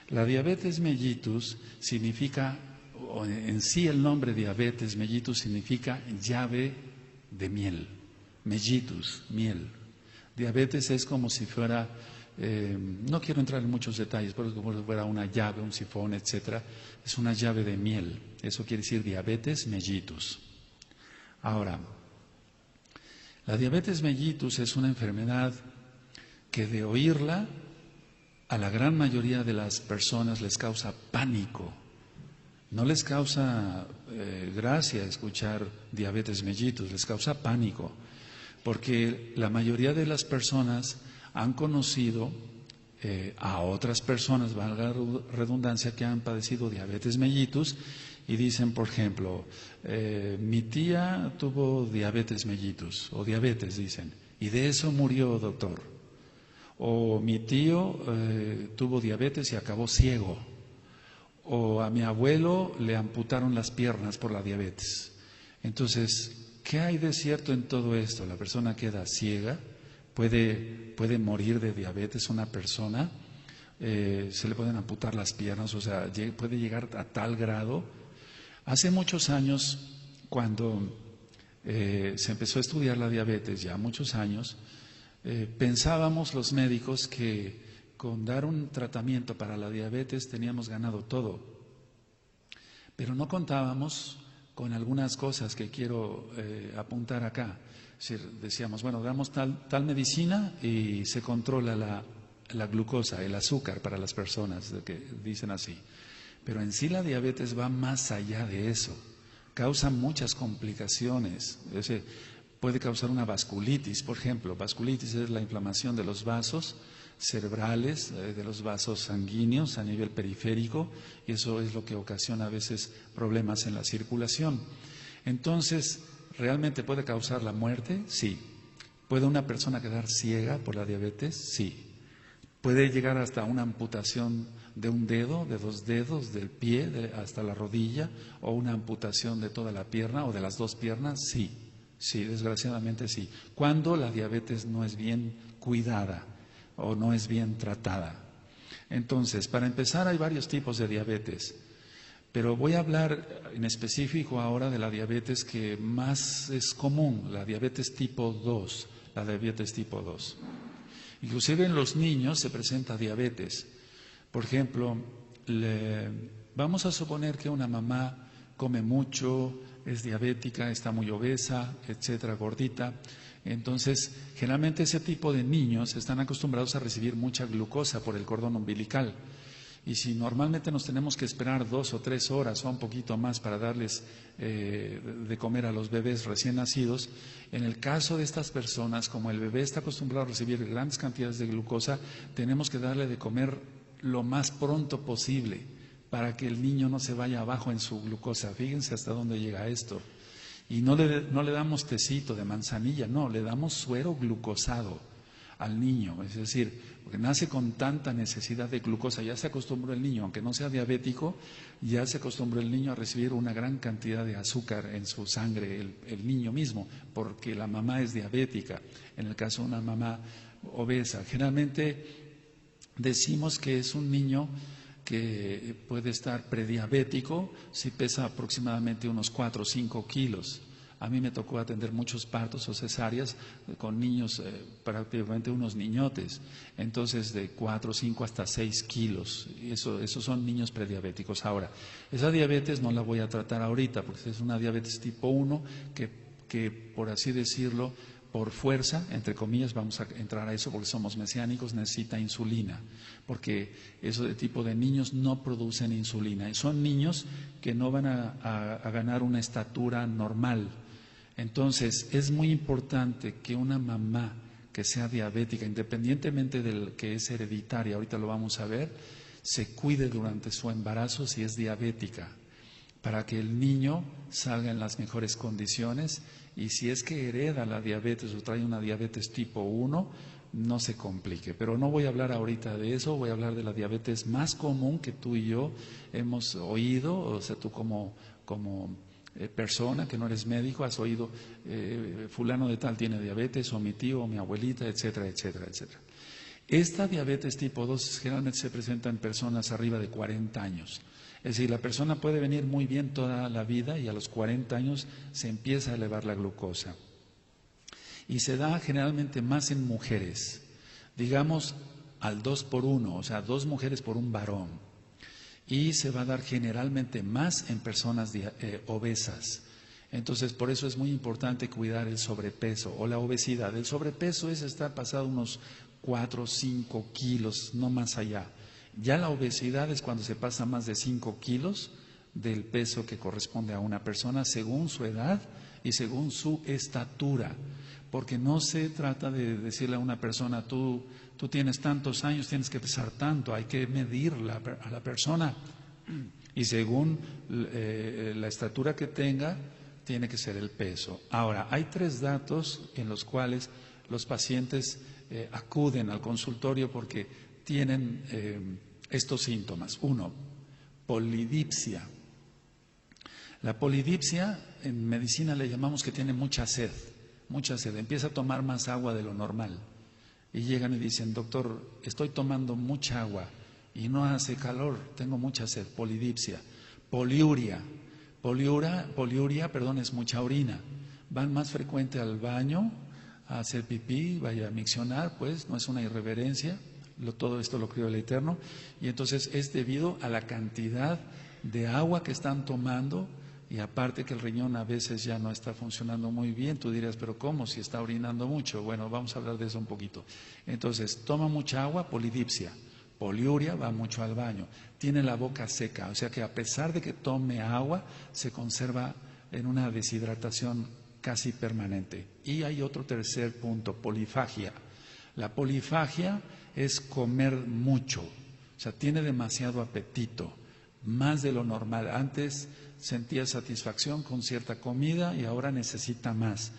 La diabetes mellitus significa, o en sí el nombre diabetes mellitus significa llave de miel. Mellitus, miel. Diabetes es como si fuera, no quiero entrar en muchos detalles, pero es como si fuera una llave, un sifón, etcétera. Es una llave de miel. Eso quiere decir diabetes mellitus. Ahora, la diabetes mellitus es una enfermedad que de oírla a la gran mayoría de las personas les causa pánico. No les causa gracia escuchar diabetes mellitus, les causa pánico, porque la mayoría de las personas han conocido a otras personas, valga la redundancia, que han padecido diabetes mellitus y dicen, por ejemplo, mi tía tuvo diabetes mellitus, o diabetes, dicen, y de eso murió, doctor. O mi tío tuvo diabetes y acabó ciego. O a mi abuelo le amputaron las piernas por la diabetes. Entonces, ¿qué hay de cierto en todo esto? La persona queda ciega, puede morir de diabetes una persona, se le pueden amputar las piernas, o sea, puede llegar a tal grado. Hace muchos años, cuando se empezó a estudiar la diabetes, ya muchos años, pensábamos los médicos que con dar un tratamiento para la diabetes teníamos ganado todo, pero no contábamos con algunas cosas que quiero apuntar acá. Es decir, decíamos, bueno, damos tal medicina y se controla la glucosa, el azúcar para las personas, que dicen así. Pero en sí la diabetes va más allá de eso, causa muchas complicaciones. Puede causar una vasculitis, por ejemplo. Vasculitis es la inflamación de los vasos cerebrales, de los vasos sanguíneos a nivel periférico, y eso es lo que ocasiona a veces problemas en la circulación. Entonces, ¿realmente puede causar la muerte? Sí. ¿Puede una persona quedar ciega por la diabetes? Sí. ¿Puede llegar hasta una amputación de un dedo, de 2 dedos, del pie hasta la rodilla, o una amputación de toda la pierna o de las 2 piernas? Sí. Sí, desgraciadamente sí. Cuando la diabetes no es bien cuidada o no es bien tratada. Entonces, para empezar, hay varios tipos de diabetes, pero voy a hablar en específico ahora de la diabetes que más es común, la diabetes tipo 2, la diabetes tipo 2. Inclusive en los niños se presenta diabetes. Por ejemplo, vamos a suponer que una mamá come mucho, es diabética, está muy obesa, etcétera, gordita. Entonces, generalmente ese tipo de niños están acostumbrados a recibir mucha glucosa por el cordón umbilical. Y si normalmente nos tenemos que esperar 2 o 3 horas o un poquito más para darles de comer a los bebés recién nacidos, en el caso de estas personas, como el bebé está acostumbrado a recibir grandes cantidades de glucosa, tenemos que darle de comer lo más pronto posible para que el niño no se vaya abajo en su glucosa. Fíjense hasta dónde llega esto. Y no le damos tecito de manzanilla, no, le damos suero glucosado al niño. Es decir, porque nace con tanta necesidad de glucosa, ya se acostumbró el niño, aunque no sea diabético, ya se acostumbró el niño a recibir una gran cantidad de azúcar en su sangre, el niño mismo, porque la mamá es diabética, en el caso de una mamá obesa. Generalmente decimos que es un niño que puede estar prediabético si pesa aproximadamente unos 4 o 5 kilos. A mí me tocó atender muchos partos o cesáreas con niños, prácticamente unos niñotes, entonces de 4, 5 hasta 6 kilos. Esos son niños prediabéticos. Ahora, esa diabetes no la voy a tratar ahorita, porque es una diabetes tipo 1 que por así decirlo, por fuerza, entre comillas, vamos a entrar a eso porque somos mesiánicos, necesita insulina, porque eso de tipo de niños no producen insulina, y son niños que no van a ganar una estatura normal. Entonces, es muy importante que una mamá que sea diabética, independientemente del que es hereditaria, ahorita lo vamos a ver, se cuide durante su embarazo si es diabética, para que el niño salga en las mejores condiciones, y si es que hereda la diabetes o trae una diabetes tipo 1, no se complique. Pero no voy a hablar ahorita de eso, voy a hablar de la diabetes más común que tú y yo hemos oído, o sea, tú como persona que no eres médico has oído, fulano de tal tiene diabetes, o mi tío, o mi abuelita, etcétera, etcétera, etcétera. Esta diabetes tipo 2 generalmente se presenta en personas arriba de 40 años. Es decir, la persona puede venir muy bien toda la vida y a los 40 años se empieza a elevar la glucosa. Y se da generalmente más en mujeres, digamos al 2 por 1, o sea, 2 mujeres por un varón. Y se va a dar generalmente más en personas obesas. Entonces, por eso es muy importante cuidar el sobrepeso o la obesidad. El sobrepeso es estar pasado unos 4 o 5 kilos, no más allá. Ya la obesidad es cuando se pasa más de 5 kilos del peso que corresponde a una persona según su edad y según su estatura. Porque no se trata de decirle a una persona, tú tienes tantos años, tienes que pesar tanto, hay que medir a la persona. Y según la estatura que tenga, tiene que ser el peso. Ahora, hay 3 datos en los cuales los pacientes acuden al consultorio porque tienen estos síntomas. 1, polidipsia. La polidipsia en medicina le llamamos que tiene mucha sed, empieza a tomar más agua de lo normal. Y llegan y dicen, doctor, estoy tomando mucha agua y no hace calor, tengo mucha sed, polidipsia. Poliuria. Poliuria, es mucha orina. Van más frecuente al baño a hacer pipí, vaya a miccionar, pues no es una irreverencia, todo esto lo crió el Eterno, y entonces es debido a la cantidad de agua que están tomando, y aparte que el riñón a veces ya no está funcionando muy bien. Tú dirás, pero ¿cómo? Si está orinando mucho. Bueno, vamos a hablar de eso un poquito. Entonces, toma mucha agua, polidipsia. Poliuria, va mucho al baño. Tiene la boca seca, o sea que a pesar de que tome agua, se conserva en una deshidratación casi permanente. Y hay otro tercer punto, polifagia. La polifagia es comer mucho, o sea, tiene demasiado apetito, más de lo normal. Antes sentía satisfacción con cierta comida y ahora necesita más.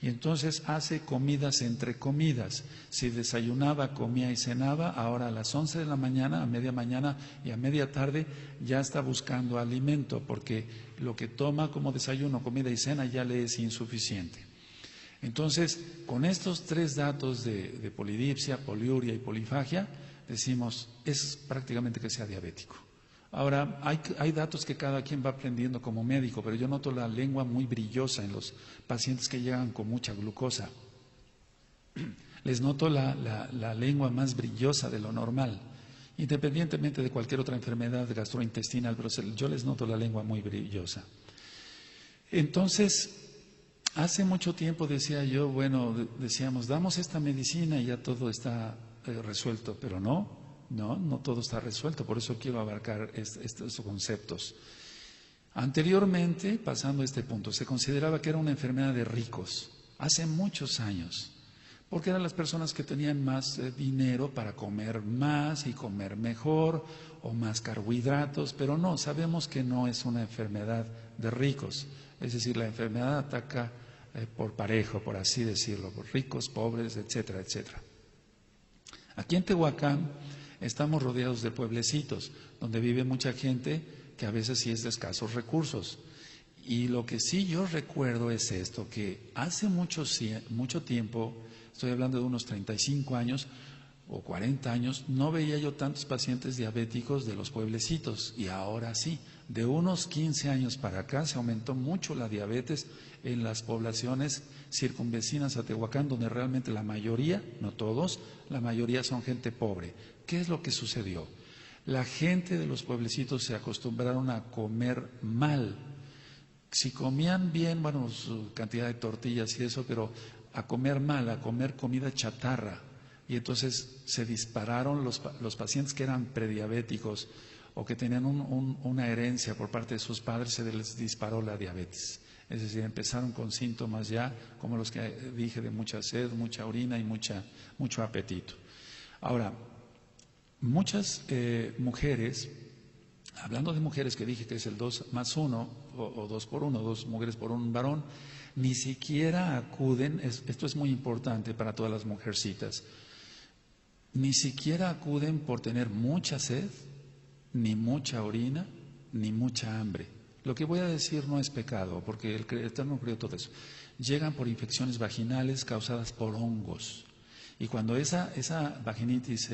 Y entonces hace comidas entre comidas. Si desayunaba, comía y cenaba, ahora a las 11 de la mañana, a media mañana y a media tarde ya está buscando alimento, porque lo que toma como desayuno, comida y cena ya le es insuficiente. Entonces, con estos 3 datos de polidipsia, poliuria y polifagia, decimos, es prácticamente que sea diabético. Ahora, hay datos que cada quien va aprendiendo como médico, pero yo noto la lengua muy brillosa en los pacientes que llegan con mucha glucosa. Les noto la lengua más brillosa de lo normal, independientemente de cualquier otra enfermedad gastrointestinal, pero yo les noto la lengua muy brillosa. Entonces, hace mucho tiempo decía yo, decíamos, damos esta medicina y ya todo está resuelto, pero no todo está resuelto, por eso quiero abarcar estos conceptos. Anteriormente, pasando este punto, se consideraba que era una enfermedad de ricos, hace muchos años, porque eran las personas que tenían más dinero para comer más y comer mejor o más carbohidratos, pero no, sabemos que no es una enfermedad de ricos, es decir, la enfermedad ataca por parejo, por así decirlo, por ricos, pobres, etcétera, etcétera. Aquí en Tehuacán estamos rodeados de pueblecitos donde vive mucha gente que a veces sí es de escasos recursos. Y lo que sí yo recuerdo es esto, que hace mucho tiempo, estoy hablando de unos 35 años o 40 años, no veía yo tantos pacientes diabéticos de los pueblecitos, y ahora sí, de unos 15 años para acá se aumentó mucho la diabetes en las poblaciones circunvecinas a Tehuacán, donde realmente la mayoría, no todos, la mayoría son gente pobre. ¿Qué es lo que sucedió? La gente de los pueblecitos se acostumbraron a comer mal. Si comían bien, su cantidad de tortillas y eso, pero a comer mal, a comer comida chatarra. Y entonces se dispararon los pacientes que eran prediabéticos o que tenían una herencia por parte de sus padres, se les disparó la diabetes. Es decir, empezaron con síntomas ya, como los que dije, de mucha sed, mucha orina y mucho apetito. Ahora, muchas mujeres, hablando de mujeres que dije que es el 2 más 1 o 2 por 1, 2 mujeres por un varón, ni siquiera acuden, esto es muy importante para todas las mujercitas, ni siquiera acuden por tener mucha sed, ni mucha orina, ni mucha hambre. Lo que voy a decir no es pecado, porque el Eterno creó todo eso. Llegan por infecciones vaginales causadas por hongos. Y cuando esa vaginitis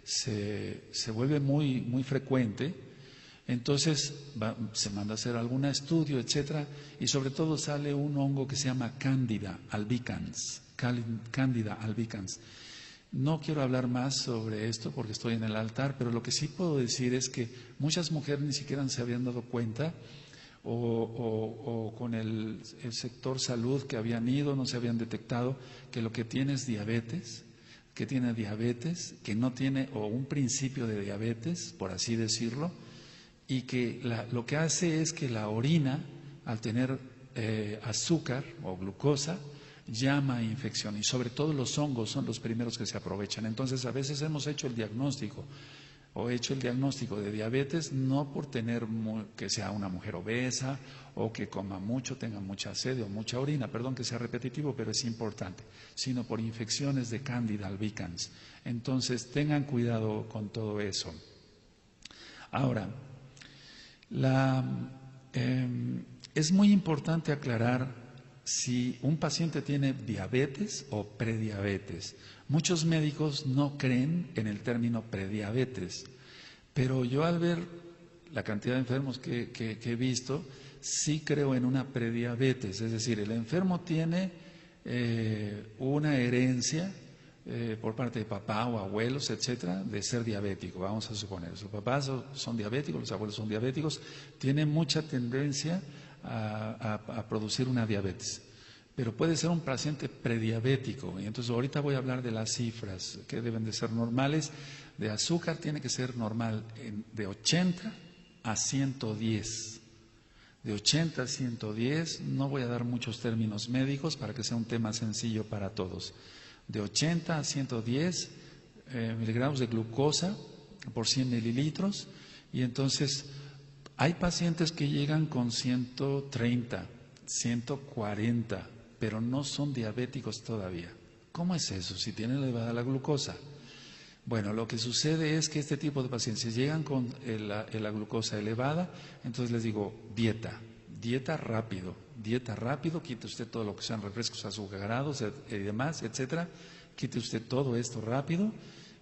se vuelve muy frecuente, entonces se manda a hacer algún estudio, etcétera, y sobre todo sale un hongo que se llama Candida albicans. Candida albicans. No quiero hablar más sobre esto porque estoy en el altar, pero lo que sí puedo decir es que muchas mujeres ni siquiera se habían dado cuenta o con el sector salud que habían ido, no se habían detectado que lo que tiene es diabetes, que tiene diabetes, que no tiene o un principio de diabetes, por así decirlo, y que lo que hace es que la orina, al tener azúcar o glucosa, llama a infección, y sobre todo los hongos son los primeros que se aprovechan. Entonces a veces hemos hecho el diagnóstico de diabetes no por tener que sea una mujer obesa o que coma mucho, tenga mucha sed o mucha orina, perdón que sea repetitivo, pero es importante, sino por infecciones de Candida albicans. Entonces tengan cuidado con todo eso. Ahora, es muy importante aclarar si un paciente tiene diabetes o prediabetes. Muchos médicos no creen en el término prediabetes, pero yo al ver la cantidad de enfermos que he visto, sí creo en una prediabetes, es decir, el enfermo tiene una herencia por parte de papá o abuelos, etcétera, de ser diabético, vamos a suponer. Sus papás son diabéticos, los abuelos son diabéticos, tienen mucha tendencia a producir una diabetes. Pero puede ser un paciente prediabético, y entonces ahorita voy a hablar de las cifras que deben de ser normales. De azúcar tiene que ser normal de 80 a 110. De 80 a 110, no voy a dar muchos términos médicos para que sea un tema sencillo para todos. De 80 a 110 miligramos de glucosa por 100 mililitros, y entonces hay pacientes que llegan con 130, 140, pero no son diabéticos todavía. ¿Cómo es eso si tienen elevada la glucosa? Bueno, lo que sucede es que este tipo de pacientes llegan con la glucosa elevada, entonces les digo dieta rápido, quite usted todo lo que sean refrescos azucarados y demás, etcétera, quite usted todo esto rápido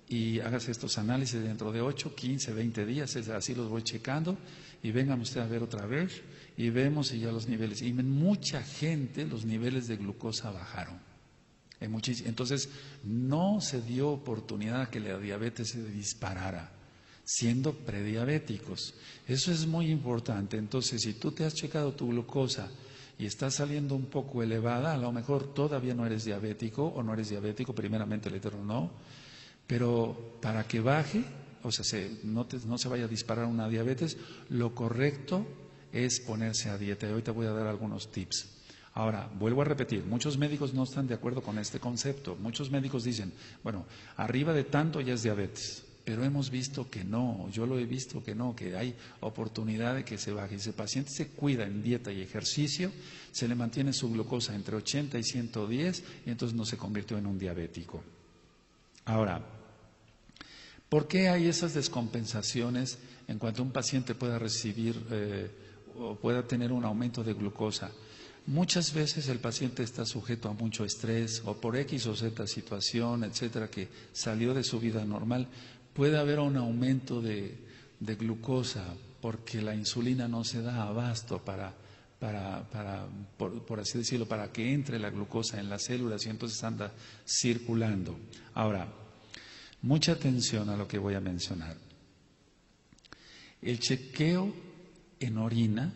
y hágase estos análisis dentro de 8, 15, 20 días, así los voy checando, y vengan usted a ver otra vez y vemos si ya los niveles, y en mucha gente los niveles de glucosa bajaron. Entonces no se dio oportunidad a que la diabetes se disparara, siendo prediabéticos. Eso es muy importante. Entonces, si tú te has checado tu glucosa y está saliendo un poco elevada, a lo mejor todavía no eres diabético o no eres diabético, primeramente el Eterno no, pero para que baje, o sea, no se vaya a disparar una diabetes, lo correcto es ponerse a dieta. Y ahorita voy a dar algunos tips. Ahora, vuelvo a repetir, muchos médicos no están de acuerdo con este concepto. Muchos médicos dicen, bueno, arriba de tanto ya es diabetes. Pero hemos visto que no, yo lo he visto que no, que hay oportunidad de que se baje. Si el paciente se cuida en dieta y ejercicio, se le mantiene su glucosa entre 80 y 110 y entonces no se convirtió en un diabético. Ahora, ¿por qué hay esas descompensaciones en cuanto un paciente pueda recibir o pueda tener un aumento de glucosa? Muchas veces el paciente está sujeto a mucho estrés o por X o Z situación, etcétera, que salió de su vida normal. Puede haber un aumento de glucosa porque la insulina no se da abasto por así decirlo, para que entre la glucosa en las células y entonces anda circulando. Ahora, mucha atención a lo que voy a mencionar. El chequeo en orina,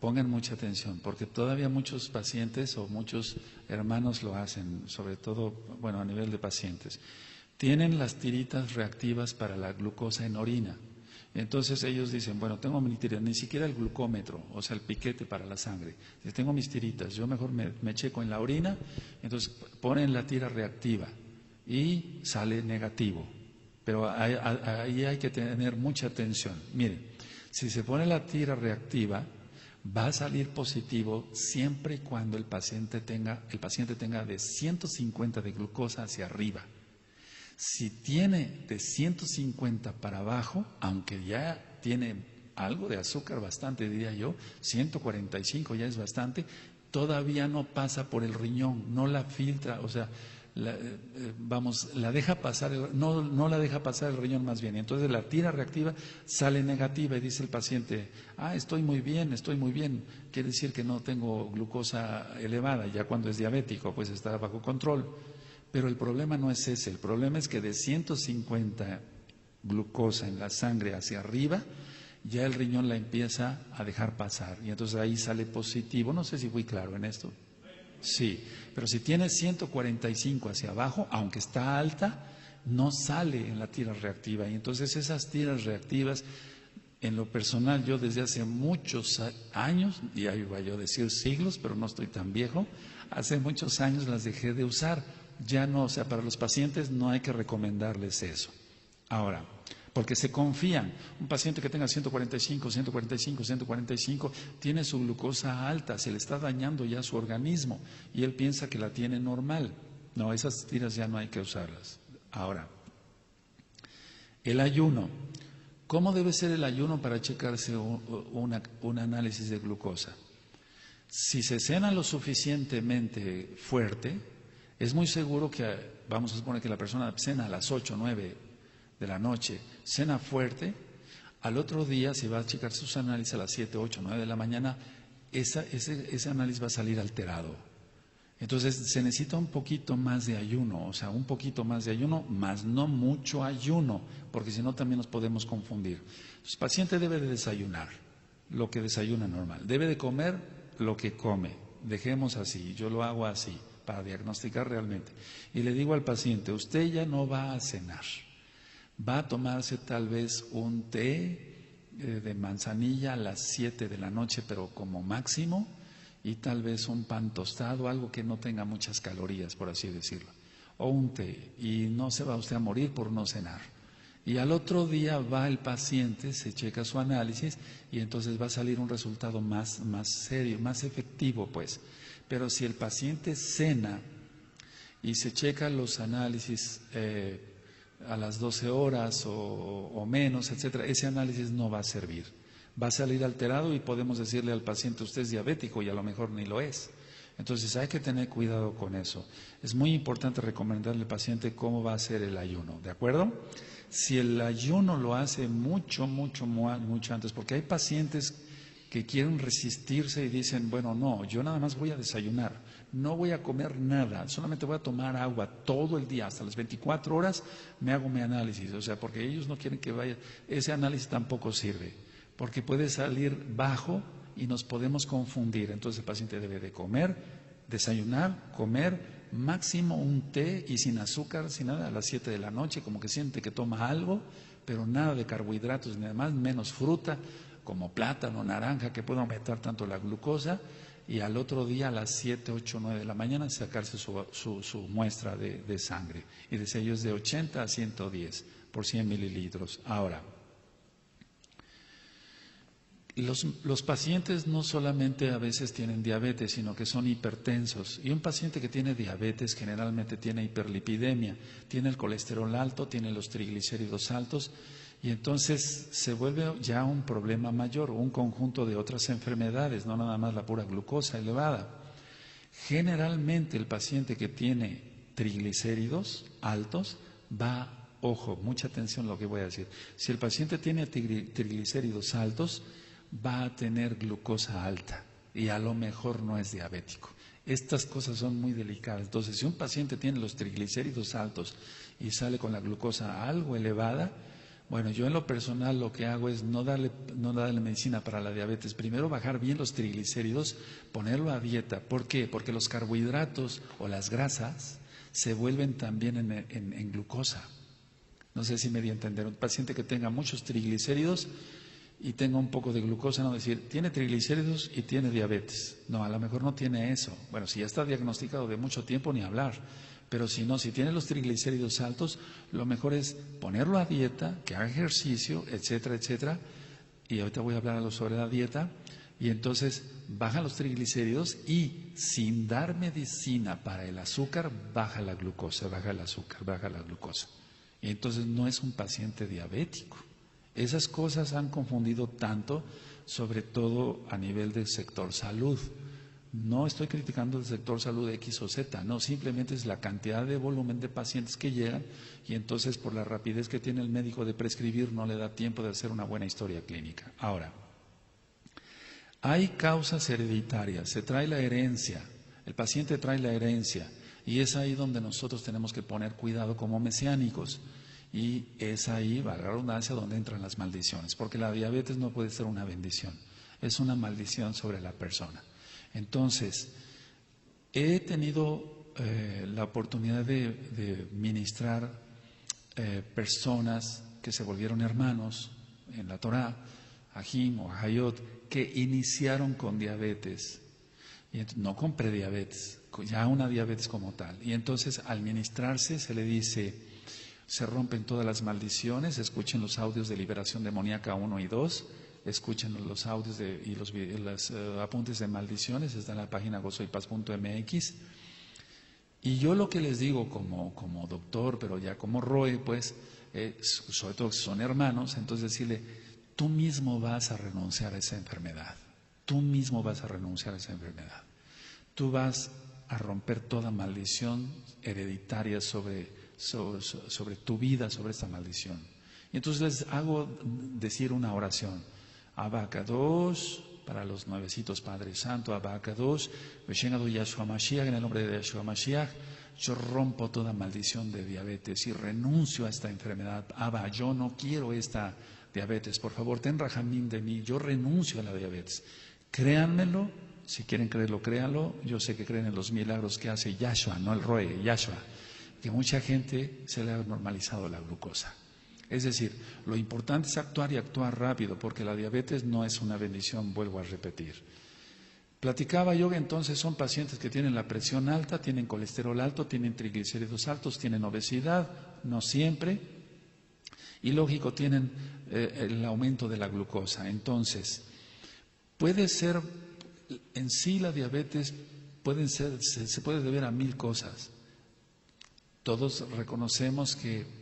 pongan mucha atención, porque todavía muchos pacientes o muchos hermanos lo hacen, sobre todo, bueno, a nivel de pacientes. Tienen las tiritas reactivas para la glucosa en orina. Entonces ellos dicen, bueno, tengo mi tirita, ni siquiera el glucómetro, o sea, el piquete para la sangre. Tengo mis tiritas, yo mejor me checo en la orina, entonces ponen la tira reactiva y sale negativo. Pero ahí hay que tener mucha atención. Miren, si se pone la tira reactiva, va a salir positivo siempre y cuando el paciente tenga de 150 de glucosa hacia arriba. Si tiene de 150 para abajo, aunque ya tiene algo de azúcar bastante, diría yo, 145 ya es bastante, todavía no pasa por el riñón, no la filtra, o sea, la deja pasar, no la deja pasar el riñón más bien. Y entonces la tira reactiva sale negativa y dice el paciente, estoy muy bien, quiere decir que no tengo glucosa elevada, ya cuando es diabético pues está bajo control. Pero el problema no es ese, el problema es que de 150 glucosa en la sangre hacia arriba, ya el riñón la empieza a dejar pasar y entonces ahí sale positivo. No sé si fui claro en esto. Sí, pero si tiene 145 hacia abajo, aunque está alta, no sale en la tira reactiva. Y entonces esas tiras reactivas, en lo personal, yo desde hace muchos años, y ahí iba yo a decir siglos, pero no estoy tan viejo, hace muchos años las dejé de usar. Ya no, o sea, para los pacientes no hay que recomendarles eso. Ahora, porque se confían. Un paciente que tenga 145, 145, 145, tiene su glucosa alta, se le está dañando ya su organismo y él piensa que la tiene normal. No, esas tiras ya no hay que usarlas. Ahora, el ayuno. ¿Cómo debe ser el ayuno para checarse un análisis de glucosa? Si se cena lo suficientemente fuerte, es muy seguro que, vamos a suponer que la persona cena a las 8, 9 de la noche, cena fuerte, al otro día se va a checar sus análisis a las 7, 8, 9 de la mañana, ese análisis va a salir alterado. Entonces se necesita un poquito más de ayuno, o sea, un poquito más de ayuno, más no mucho ayuno, porque si no también nos podemos confundir. Entonces, el paciente debe de desayunar, lo que desayuna normal, debe de comer lo que come, dejemos así, yo lo hago así, para diagnosticar realmente. Y le digo al paciente, usted ya no va a cenar. Va a tomarse tal vez un té de manzanilla a las 7 de la noche, pero como máximo, y tal vez un pan tostado, algo que no tenga muchas calorías, por así decirlo, o un té, y no se va usted a morir por no cenar. Y al otro día va el paciente, se checa su análisis, y entonces va a salir un resultado más serio, más efectivo, pues. Pero si el paciente cena y se checa los análisis a las 12 horas o menos, etcétera, ese análisis no va a servir. Va a salir alterado y podemos decirle al paciente, usted es diabético y a lo mejor ni lo es. Entonces hay que tener cuidado con eso. Es muy importante recomendarle al paciente cómo va a hacer el ayuno, ¿de acuerdo? Si el ayuno lo hace mucho antes, porque hay pacientes que quieren resistirse y dicen, bueno, no, yo nada más voy a desayunar, no voy a comer nada, solamente voy a tomar agua todo el día, hasta las 24 horas me hago mi análisis, o sea, porque ellos no quieren que vaya, ese análisis tampoco sirve, porque puede salir bajo y nos podemos confundir, entonces el paciente debe de comer, desayunar, comer, máximo un té y sin azúcar, sin nada, a las 7 de la noche, como que siente que toma algo, pero nada de carbohidratos, ni además menos fruta, como plátano, naranja, que puede aumentar tanto la glucosa, y al otro día a las 7, 8, 9 de la mañana sacarse su muestra de sangre. Y decía yo, es de 80 a 110 por 100 mililitros. Ahora, los pacientes no solamente a veces tienen diabetes, sino que son hipertensos. Y un paciente que tiene diabetes generalmente tiene hiperlipidemia, tiene el colesterol alto, tiene los triglicéridos altos, y entonces se vuelve ya un problema mayor, un conjunto de otras enfermedades, no nada más la pura glucosa elevada. Generalmente el paciente que tiene triglicéridos altos va, ojo, mucha atención a lo que voy a decir, si el paciente tiene triglicéridos altos, va a tener glucosa alta y a lo mejor no es diabético. Estas cosas son muy delicadas. Entonces, si un paciente tiene los triglicéridos altos y sale con la glucosa algo elevada, bueno, yo en lo personal lo que hago es no darle medicina para la diabetes. Primero bajar bien los triglicéridos, ponerlo a dieta. ¿Por qué? Porque los carbohidratos o las grasas se vuelven también en glucosa. No sé si me di a entender. Un paciente que tenga muchos triglicéridos y tenga un poco de glucosa, no decir, tiene triglicéridos y tiene diabetes. No, a lo mejor no tiene eso. Bueno, si ya está diagnosticado de mucho tiempo, ni hablar. Pero si no, si tiene los triglicéridos altos, lo mejor es ponerlo a dieta, que haga ejercicio, etcétera, etcétera. Y ahorita voy a hablar sobre la dieta. Y entonces baja los triglicéridos y sin dar medicina para el azúcar, baja la glucosa, baja el azúcar, baja la glucosa. Y entonces no es un paciente diabético. Esas cosas han confundido tanto, sobre todo a nivel del sector salud. No estoy criticando el sector salud X o Z, no, simplemente es la cantidad de volumen de pacientes que llegan y entonces por la rapidez que tiene el médico de prescribir no le da tiempo de hacer una buena historia clínica. Ahora, hay causas hereditarias, se trae la herencia, el paciente trae la herencia y es ahí donde nosotros tenemos que poner cuidado como mesiánicos y es ahí, valga la redundancia, donde entran las maldiciones, porque la diabetes no puede ser una bendición, es una maldición sobre la persona. Entonces, he tenido la oportunidad de ministrar personas que se volvieron hermanos en la Torá, Ajim o Hayot, que iniciaron con diabetes, y no con prediabetes, ya una diabetes como tal. Y entonces al ministrarse se le dice, se rompen todas las maldiciones, escuchen los audios de liberación demoníaca 1 y 2, escuchen los audios y los apuntes de maldiciones, está en la página gozoypaz.mx. Y yo lo que les digo como doctor, pero ya como Roe, pues, sobre todo si son hermanos, entonces decirle, tú mismo vas a renunciar a esa enfermedad, tú mismo vas a renunciar a esa enfermedad, tú vas a romper toda maldición hereditaria sobre tu vida, sobre esta maldición. Y entonces les hago decir una oración. Abacados, para los nuevecitos Padre Santo, Abacados, Veshengado Yahshua Mashiach, en el nombre de Yahshua Mashiach, yo rompo toda maldición de diabetes y renuncio a esta enfermedad. Abba, yo no quiero esta diabetes, por favor, ten rajamín de mí, yo renuncio a la diabetes. Créanmelo, si quieren creerlo, créanlo, yo sé que creen en los milagros que hace Yahshua, no el Roe, Yahshua, que mucha gente se le ha normalizado la glucosa. Es decir, lo importante es actuar y actuar rápido, porque la diabetes no es una bendición, vuelvo a repetir. Platicaba yo que entonces son pacientes que tienen la presión alta, tienen colesterol alto, tienen triglicéridos altos, tienen obesidad, no siempre, y lógico, tienen el aumento de la glucosa. Entonces, puede ser, en sí la diabetes se puede deber a 1000 cosas. Todos reconocemos que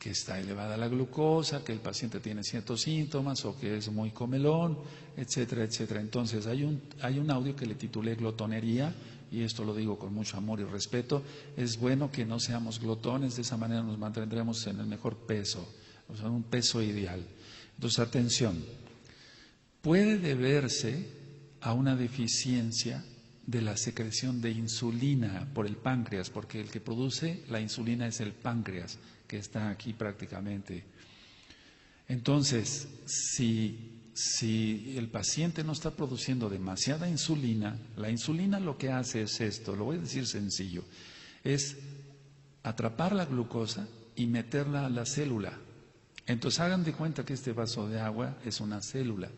está elevada la glucosa, que el paciente tiene ciertos síntomas o que es muy comelón, etcétera, etcétera. Entonces hay un audio que le titulé Glotonería, y esto lo digo con mucho amor y respeto. Es bueno que no seamos glotones, de esa manera nos mantendremos en el mejor peso, o sea, un peso ideal. Entonces, atención, puede deberse a una deficiencia de la secreción de insulina por el páncreas, porque el que produce la insulina es el páncreas, que está aquí prácticamente. Entonces, si el paciente no está produciendo demasiada insulina, la insulina lo que hace es esto, lo voy a decir sencillo, es atrapar la glucosa y meterla a la célula. Entonces hagan de cuenta que este vaso de agua es una célula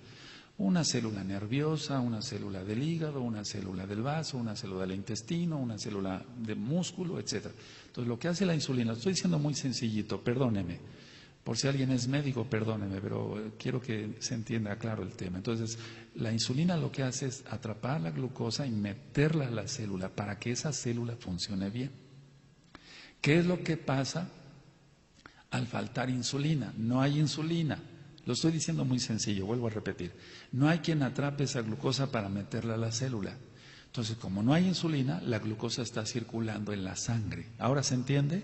nerviosa, una célula del hígado, una célula del vaso, una célula del intestino, una célula de músculo, etcétera. Entonces lo que hace la insulina, lo estoy diciendo muy sencillito, perdóneme, por si alguien es médico, perdóneme, pero quiero que se entienda claro el tema. Entonces, la insulina lo que hace es atrapar la glucosa y meterla a la célula para que esa célula funcione bien. ¿Qué es lo que pasa al faltar insulina? No hay insulina. Lo estoy diciendo muy sencillo, vuelvo a repetir. No hay quien atrape esa glucosa para meterla a la célula. Entonces, como no hay insulina, la glucosa está circulando en la sangre. ¿Ahora se entiende?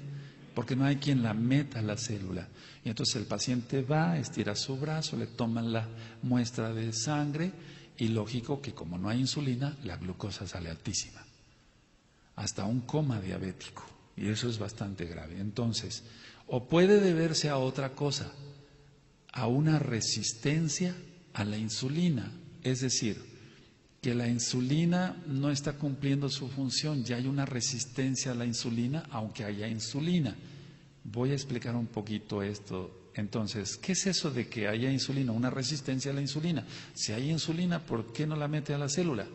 Porque no hay quien la meta a la célula. Y entonces el paciente va, estira su brazo, le toman la muestra de sangre y lógico que como no hay insulina, la glucosa sale altísima. Hasta un coma diabético. Y eso es bastante grave. Entonces, o puede deberse a otra cosa, a una resistencia a la insulina, es decir, que la insulina no está cumpliendo su función, ya hay una resistencia a la insulina, aunque haya insulina. Voy a explicar un poquito esto. Entonces, ¿qué es eso de que haya insulina? Una resistencia a la insulina. Si hay insulina, ¿por qué no la mete a la célula?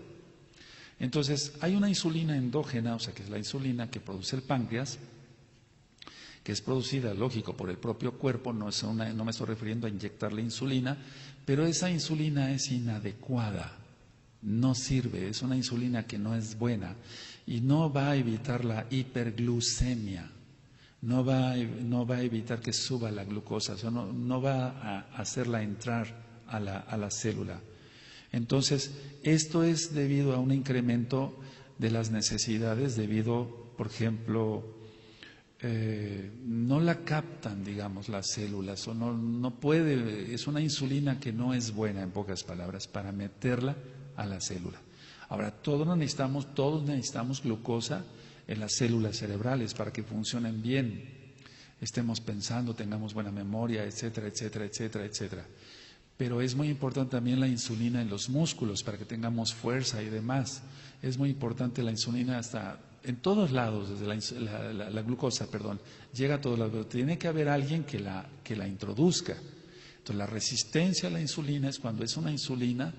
Entonces, hay una insulina endógena, o sea, que es la insulina que produce el páncreas, que es producida, lógico, por el propio cuerpo, no me estoy refiriendo a inyectarle insulina, pero esa insulina es inadecuada, no sirve, es una insulina que no es buena y no va a evitar la hiperglucemia, no va a evitar que suba la glucosa, o sea, no va a hacerla entrar a la célula. Entonces, esto es debido a un incremento de las necesidades, debido, por ejemplo, no la captan, digamos, las células, o no puede, es una insulina que no es buena, en pocas palabras, para meterla a la célula. Ahora, todos necesitamos glucosa en las células cerebrales para que funcionen bien, estemos pensando, tengamos buena memoria, etcétera, etcétera, etcétera, etcétera. Pero es muy importante también la insulina en los músculos para que tengamos fuerza y demás. Es muy importante la insulina hasta en todos lados, desde la glucosa, perdón, llega a todos lados, pero tiene que haber alguien que la introduzca. Entonces, la resistencia a la insulina es cuando es una insulina,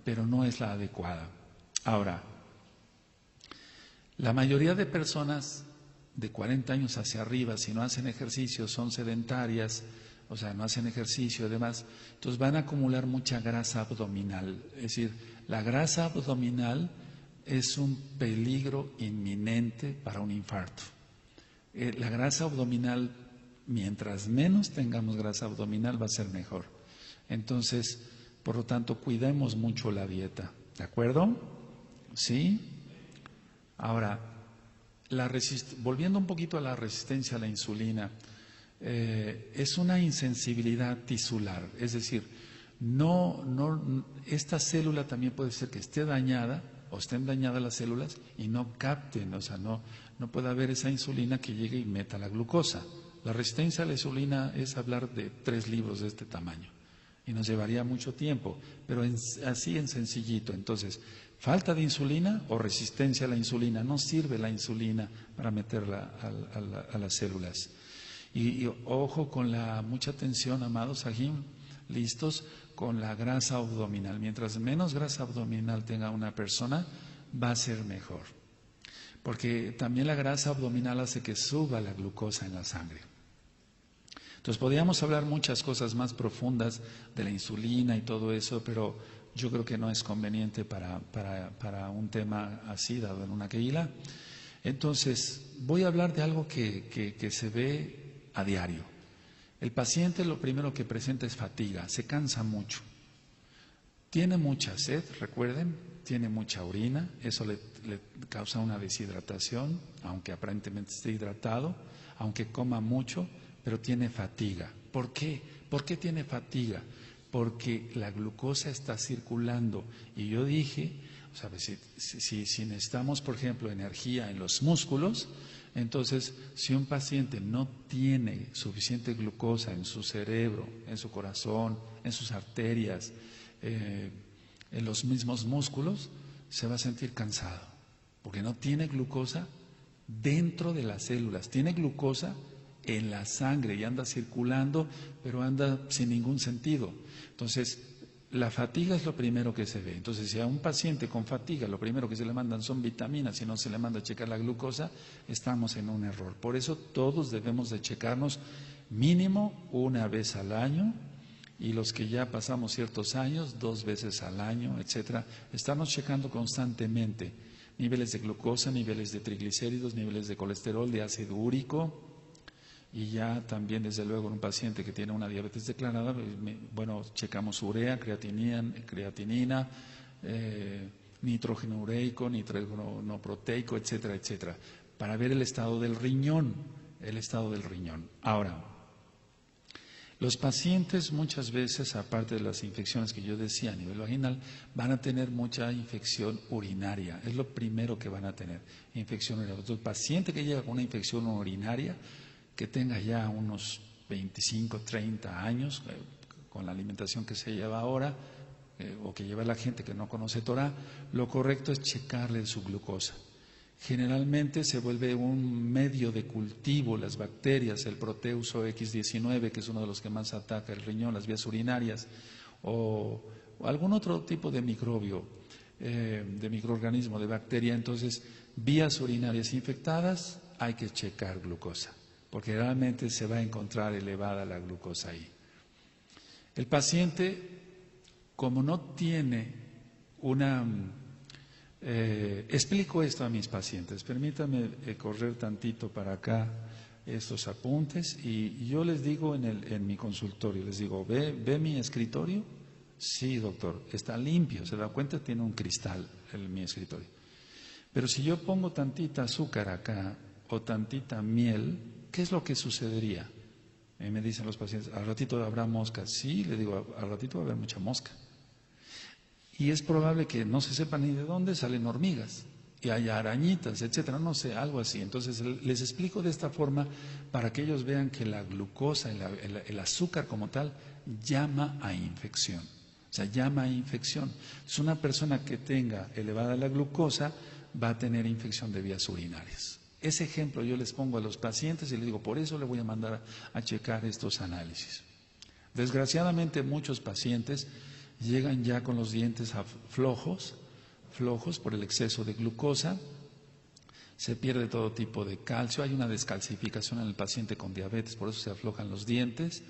pero no es la adecuada. Ahora, la mayoría de personas de 40 años hacia arriba, si no hacen ejercicio, son sedentarias, o sea, no hacen ejercicio y demás, entonces van a acumular mucha grasa abdominal. Es decir, la grasa abdominal es un peligro inminente para un infarto. La grasa abdominal, mientras menos tengamos grasa abdominal, va a ser mejor. Entonces, por lo tanto, cuidemos mucho la dieta. ¿De acuerdo? ¿Sí? Ahora, volviendo un poquito a la resistencia a la insulina, es una insensibilidad tisular, es decir, esta célula también puede ser que esté dañada o estén dañadas las células y no capten, o sea, no puede haber esa insulina que llegue y meta la glucosa. La resistencia a la insulina es hablar de 3 libros de este tamaño y nos llevaría mucho tiempo, pero así en sencillito. Entonces, falta de insulina o resistencia a la insulina, no sirve la insulina para meterla a las células. Y ojo con mucha atención, amados Sahim, listos, con la grasa abdominal. Mientras menos grasa abdominal tenga una persona, va a ser mejor. Porque también la grasa abdominal hace que suba la glucosa en la sangre. Entonces podríamos hablar muchas cosas más profundas de la insulina y todo eso, pero yo creo que no es conveniente para un tema así, dado en una keila. Entonces, voy a hablar de algo que se ve a diario. El paciente lo primero que presenta es fatiga, se cansa mucho, tiene mucha sed, recuerden, tiene mucha orina, eso le causa una deshidratación, aunque aparentemente esté hidratado, aunque coma mucho, pero tiene fatiga. ¿Por qué? ¿Por qué tiene fatiga? Porque la glucosa está circulando. Y yo dije, o sea, si necesitamos, por ejemplo, energía en los músculos, entonces, si un paciente no tiene suficiente glucosa en su cerebro, en su corazón, en sus arterias, en los mismos músculos, se va a sentir cansado, porque no tiene glucosa dentro de las células, tiene glucosa en la sangre y anda circulando, pero anda sin ningún sentido. Entonces, la fatiga es lo primero que se ve. Entonces, si a un paciente con fatiga lo primero que se le mandan son vitaminas y no se le manda a checar la glucosa, estamos en un error. Por eso todos debemos de checarnos mínimo una vez al año, y los que ya pasamos ciertos años, 2 veces al año, etcétera. Estamos checando constantemente niveles de glucosa, niveles de triglicéridos, niveles de colesterol, de ácido úrico. Y ya también, desde luego, en un paciente que tiene una diabetes declarada, bueno, checamos urea, creatinina, nitrógeno ureico, nitrógeno proteico, etcétera, etcétera, para ver el estado del riñón, Ahora, los pacientes muchas veces, aparte de las infecciones que yo decía a nivel vaginal, van a tener mucha infección urinaria. Es lo primero que van a tener, infección urinaria. Entonces, el paciente que llega con una infección urinaria, que tenga ya unos 25, 30 años, con la alimentación que se lleva ahora, o que lleva la gente que no conoce Torah, lo correcto es checarle su glucosa. Generalmente se vuelve un medio de cultivo las bacterias, el Proteuso X19, que es uno de los que más ataca el riñón, las vías urinarias, o algún otro tipo de microbio, de microorganismo, de bacteria. Entonces, vías urinarias infectadas, hay que checar glucosa, porque realmente se va a encontrar elevada la glucosa ahí. El paciente, como no tiene una... explico esto a mis pacientes, permítanme correr tantito para acá estos apuntes, y yo les digo en mi consultorio, les digo, ve mi escritorio, Sí, doctor, está limpio, se da cuenta, tiene un cristal en mi escritorio. Pero si yo pongo tantita azúcar acá o tantita miel, ¿qué es lo que sucedería? Y me dicen los pacientes, al ratito habrá moscas. Sí, le digo, al ratito va a haber mucha mosca. Y es probable que no se sepa ni de dónde salen hormigas. Y haya arañitas, etcétera, no sé, algo así. Entonces les explico de esta forma para que ellos vean que la glucosa, el azúcar como tal, llama a infección. O sea, llama a infección. Entonces, una persona que tenga elevada la glucosa va a tener infección de vías urinarias. Ese ejemplo yo les pongo a los pacientes y les digo, por eso le voy a mandar a checar estos análisis. Desgraciadamente muchos pacientes llegan ya con los dientes flojos por el exceso de glucosa, se pierde todo tipo de calcio, hay una descalcificación en el paciente con diabetes, por eso se aflojan los dientes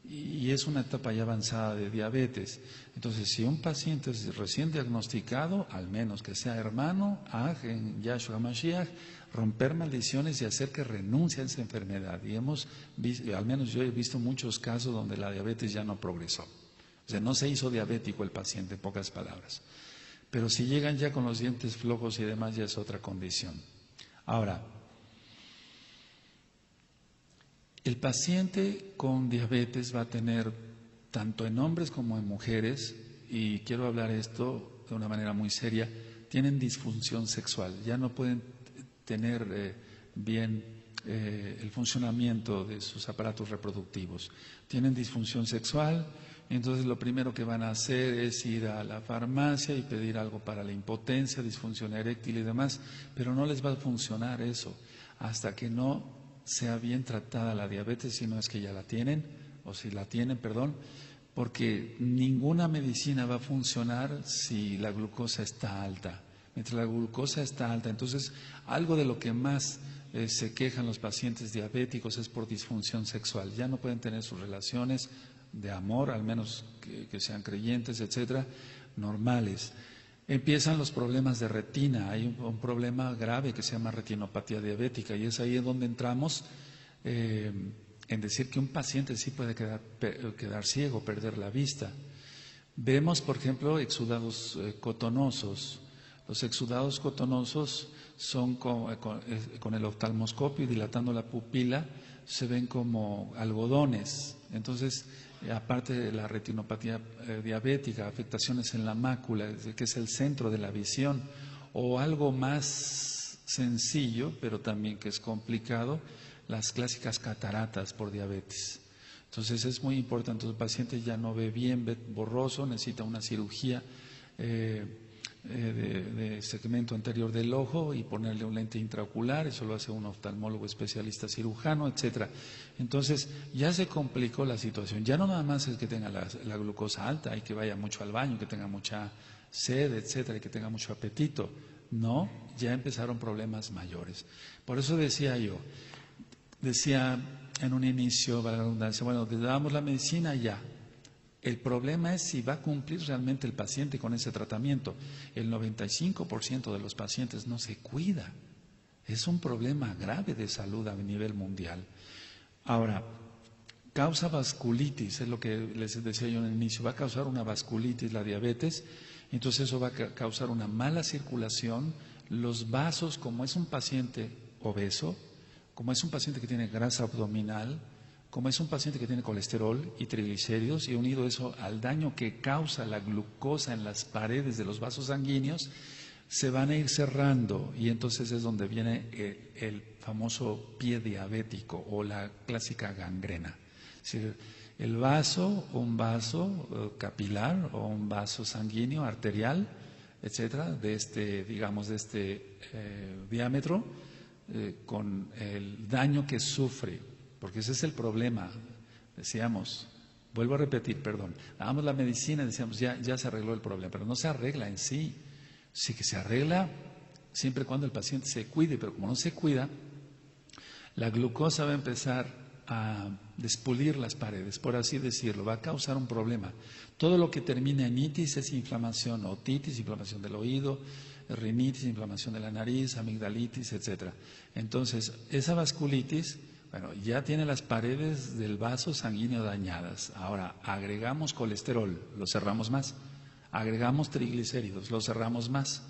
y es una etapa ya avanzada de diabetes. Entonces, si un paciente es recién diagnosticado, al menos que sea hermano, en Yahshua Mashiach, romper maldiciones y hacer que renuncie a esa enfermedad. Y hemos visto, al menos yo he visto muchos casos donde la diabetes ya no progresó. O sea, no se hizo diabético el paciente, en pocas palabras. Pero si llegan ya con los dientes flojos y demás, ya es otra condición. Ahora, el paciente con diabetes va a tener, tanto en hombres como en mujeres, y quiero hablar esto de una manera muy seria, tienen disfunción sexual, ya no pueden tener bien el funcionamiento de sus aparatos reproductivos. Tienen disfunción sexual, entonces lo primero que van a hacer es ir a la farmacia y pedir algo para la impotencia, disfunción eréctil y demás, pero no les va a funcionar eso hasta que no sea bien tratada la diabetes, si no es que ya la tienen, o si la tienen, perdón, porque ninguna medicina va a funcionar si la glucosa está alta. Mientras la glucosa está alta, entonces algo de lo que más se quejan los pacientes diabéticos es por disfunción sexual. Ya no pueden tener sus relaciones de amor, al menos que sean creyentes, etcétera, normales. Empiezan los problemas de retina, hay un problema grave que se llama retinopatía diabética y es ahí en donde entramos en decir que un paciente sí puede quedar ciego, perder la vista. Vemos, por ejemplo, exudados cotonosos. Los exudados cotonosos son con el oftalmoscopio y dilatando la pupila, se ven como algodones. Entonces, aparte de la retinopatía diabética, afectaciones en la mácula, que es el centro de la visión, o algo más sencillo, pero también que es complicado, las clásicas cataratas por diabetes. Entonces es muy importante, el paciente ya no ve bien, ve borroso, necesita una cirugía de segmento anterior del ojo y ponerle un lente intraocular, eso lo hace un oftalmólogo especialista cirujano, etcétera. Entonces ya se complicó la situación, ya no nada más es que tenga la glucosa alta, hay que vaya mucho al baño, que tenga mucha sed, etcétera, y que tenga mucho apetito. No, ya empezaron problemas mayores. Por eso decía en un inicio, para la redundancia, bueno, le damos la medicina ya. El problema es si va a cumplir realmente el paciente con ese tratamiento. El 95% de los pacientes no se cuida. Es un problema grave de salud a nivel mundial. Ahora, causa vasculitis, es lo que les decía yo en el inicio, va a causar una vasculitis la diabetes, entonces eso va a causar una mala circulación. Los vasos, como es un paciente obeso, como es un paciente que tiene grasa abdominal, como es un paciente que tiene colesterol y triglicéridos, y unido eso al daño que causa la glucosa en las paredes de los vasos sanguíneos, se van a ir cerrando y entonces es donde viene el famoso pie diabético o la clásica gangrena. Es decir, el vaso, un vaso capilar o un vaso sanguíneo arterial, etcétera, de este diámetro, con el daño que sufre, porque ese es el problema. Decíamos, vuelvo a repetir, perdón, damos la medicina y decíamos, ya se arregló el problema, pero no se arregla en sí. Sí que se arregla siempre y cuando el paciente se cuide, pero como no se cuida, la glucosa va a empezar a despulir las paredes, por así decirlo, va a causar un problema. Todo lo que termina en itis es inflamación, otitis, inflamación del oído, rinitis, inflamación de la nariz, amigdalitis, etcétera. Entonces, esa vasculitis Bueno, ya tiene las paredes del vaso sanguíneo dañadas. Ahora, agregamos colesterol, lo cerramos más. Agregamos triglicéridos, lo cerramos más.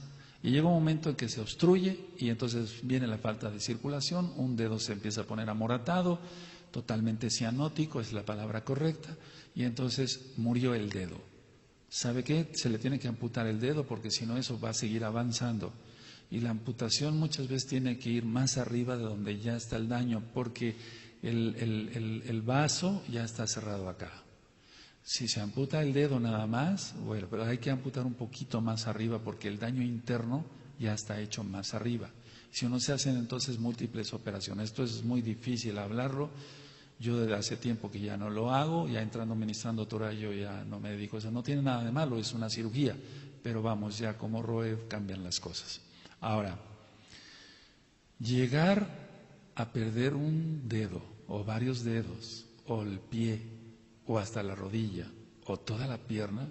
Y llega un momento en que se obstruye y entonces viene la falta de circulación, un dedo se empieza a poner amoratado, totalmente cianótico, es la palabra correcta, y entonces murió el dedo. ¿Sabe qué? Se le tiene que amputar el dedo porque si no eso va a seguir avanzando. Y la amputación muchas veces tiene que ir más arriba de donde ya está el daño porque el vaso ya está cerrado acá. Si se amputa el dedo nada más, bueno, pero hay que amputar un poquito más arriba porque el daño interno ya está hecho más arriba. Si no se hacen entonces múltiples operaciones, esto es muy difícil hablarlo. Yo desde hace tiempo que ya no lo hago, ya entrando ministrando Torah yo ya no me dedico a eso. No tiene nada de malo, es una cirugía, pero vamos, ya como Roe cambian las cosas. Ahora, llegar a perder un dedo o varios dedos o el pie o hasta la rodilla o toda la pierna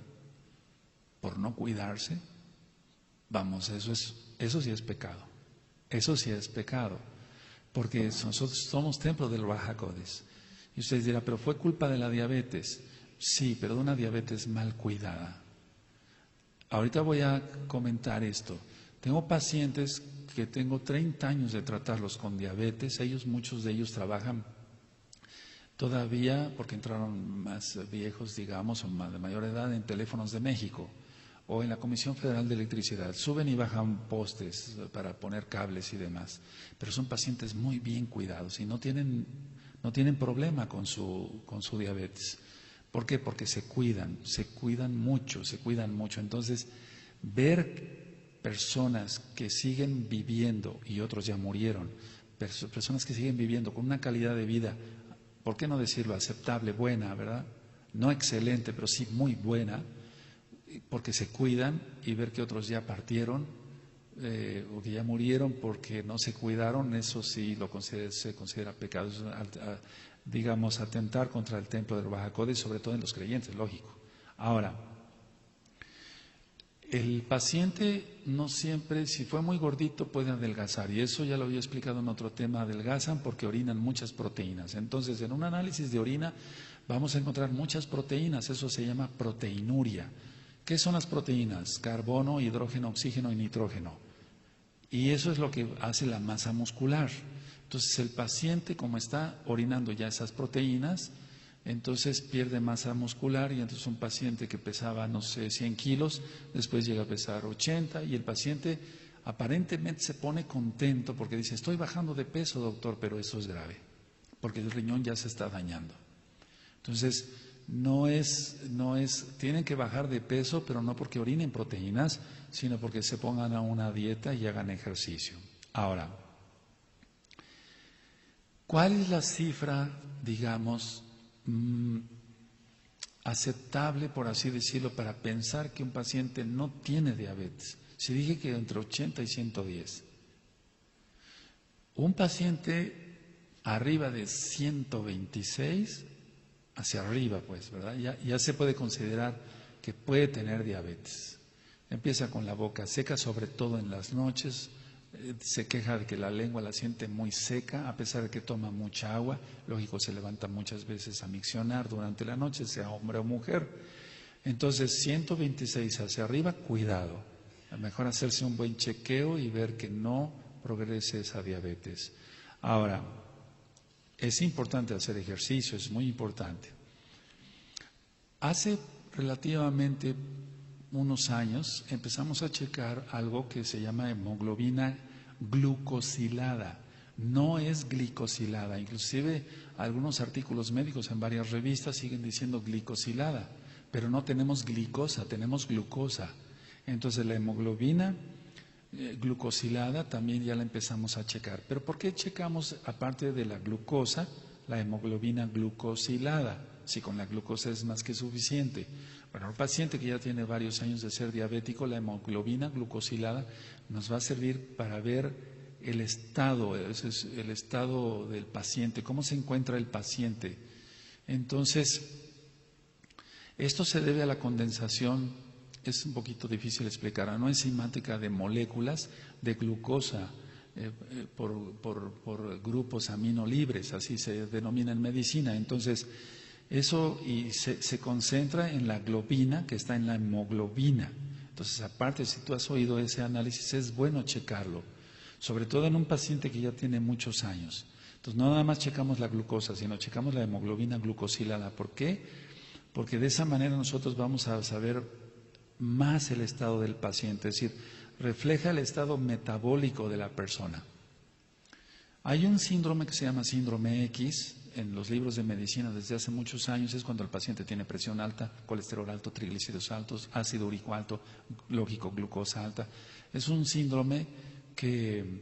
por no cuidarse, vamos, eso sí es pecado. Eso sí es pecado, porque nosotros somos templo del Ruach HaKodesh. Y ustedes dirán, pero fue culpa de la diabetes. Sí, pero de una diabetes mal cuidada. Ahorita voy a comentar esto. Tengo pacientes que tengo 30 años de tratarlos con diabetes. Muchos de ellos trabajan todavía, porque entraron más viejos, digamos, o más de mayor edad, en Teléfonos de México o en la Comisión Federal de Electricidad. Suben y bajan postes para poner cables y demás. Pero son pacientes muy bien cuidados y no tienen problema con su diabetes. ¿Por qué? Porque se cuidan mucho. Entonces, ver personas que siguen viviendo, y otros ya murieron, personas que siguen viviendo con una calidad de vida, ¿por qué no decirlo? Aceptable, buena, ¿verdad? No excelente, pero sí muy buena, porque se cuidan, y ver que otros ya partieron, o que ya murieron porque no se cuidaron, eso sí se considera pecado, digamos, atentar contra el templo del Ruach HaKodesh, sobre todo en los creyentes, lógico. Ahora, el paciente no siempre, si fue muy gordito, puede adelgazar, y eso ya lo había explicado en otro tema. Adelgazan porque orinan muchas proteínas. Entonces, en un análisis de orina vamos a encontrar muchas proteínas, eso se llama proteinuria. ¿Qué son las proteínas? Carbono, hidrógeno, oxígeno y nitrógeno. Y eso es lo que hace la masa muscular. Entonces, el paciente, como está orinando ya esas proteínas, entonces pierde masa muscular, y entonces un paciente que pesaba, no sé, 100 kilos, después llega a pesar 80, y el paciente aparentemente se pone contento porque dice, estoy bajando de peso, doctor, pero eso es grave, porque el riñón ya se está dañando. Entonces, tienen que bajar de peso, pero no porque orinen proteínas, sino porque se pongan a una dieta y hagan ejercicio. Ahora, ¿cuál es la cifra, digamos, aceptable, por así decirlo, para pensar que un paciente no tiene diabetes? Si dije que entre 80 y 110. Un paciente arriba de 126, hacia arriba, pues, ¿verdad? Ya se puede considerar que puede tener diabetes. Empieza con la boca seca, sobre todo en las noches. Se queja de que la lengua la siente muy seca, a pesar de que toma mucha agua. Lógico, se levanta muchas veces a miccionar durante la noche, sea hombre o mujer. Entonces, 126 hacia arriba, cuidado. A lo mejor hacerse un buen chequeo y ver que no progrese esa diabetes. Ahora, es importante hacer ejercicio, es muy importante. Hace relativamente unos años empezamos a checar algo que se llama hemoglobina glucosilada. No es glicosilada, inclusive algunos artículos médicos en varias revistas siguen diciendo glicosilada, pero no tenemos glicosa, tenemos glucosa. Entonces la hemoglobina glucosilada también ya la empezamos a checar. ¿Pero por qué checamos, aparte de la glucosa, la hemoglobina glucosilada? Si con la glucosa es más que suficiente. Bueno, el paciente que ya tiene varios años de ser diabético, la hemoglobina glucosilada nos va a servir para ver el estado del paciente, cómo se encuentra el paciente. Entonces, esto se debe a la condensación, es un poquito difícil explicar, no enzimática de moléculas de glucosa. por grupos aminolibres, así se denomina en medicina. Entonces, eso y se concentra en la globina que está en la hemoglobina. Entonces, aparte, si tú has oído ese análisis, es bueno checarlo, sobre todo en un paciente que ya tiene muchos años. Entonces, no nada más checamos la glucosa, sino checamos la hemoglobina glucosilada. ¿Por qué? Porque de esa manera nosotros vamos a saber más el estado del paciente, es decir, refleja el estado metabólico de la persona. Hay un síndrome que se llama síndrome X en los libros de medicina desde hace muchos años. Es cuando el paciente tiene presión alta, colesterol alto, triglicéridos altos, ácido úrico alto, lógico, glucosa alta. Es un síndrome que,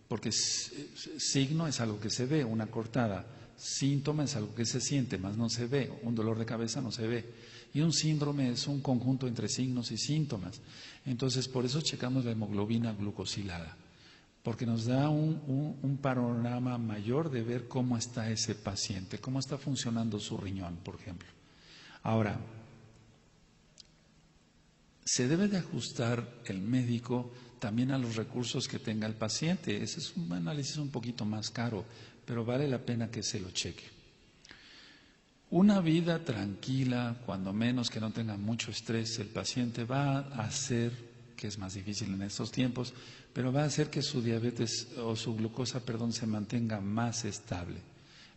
porque signo es algo que se ve, una cortada, síntoma es algo que se siente, más no se ve, un dolor de cabeza no se ve. Y un síndrome es un conjunto entre signos y síntomas. Entonces, por eso checamos la hemoglobina glucosilada, porque nos da un panorama mayor de ver cómo está ese paciente, cómo está funcionando su riñón, por ejemplo. Ahora, se debe de ajustar el médico también a los recursos que tenga el paciente. Ese es un análisis un poquito más caro, pero vale la pena que se lo cheque. Una vida tranquila, cuando menos que no tenga mucho estrés, el paciente va a hacer, que es más difícil en estos tiempos, pero va a hacer que su diabetes o su glucosa, se mantenga más estable.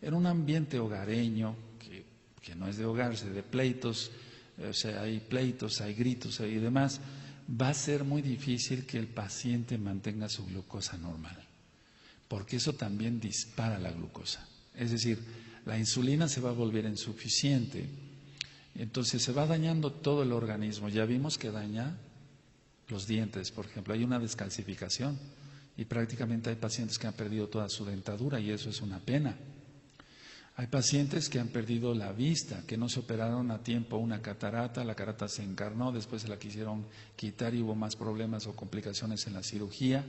En un ambiente hogareño, que no es de hogarse, de pleitos, o sea, hay pleitos, hay gritos y demás, va a ser muy difícil que el paciente mantenga su glucosa normal, porque eso también dispara la glucosa. Es decir, la insulina se va a volver insuficiente, entonces se va dañando todo el organismo. Ya vimos que daña los dientes, por ejemplo, hay una descalcificación y prácticamente hay pacientes que han perdido toda su dentadura y eso es una pena. Hay pacientes que han perdido la vista, que no se operaron a tiempo una catarata, la catarata se encarnó, después se la quisieron quitar y hubo más problemas o complicaciones en la cirugía.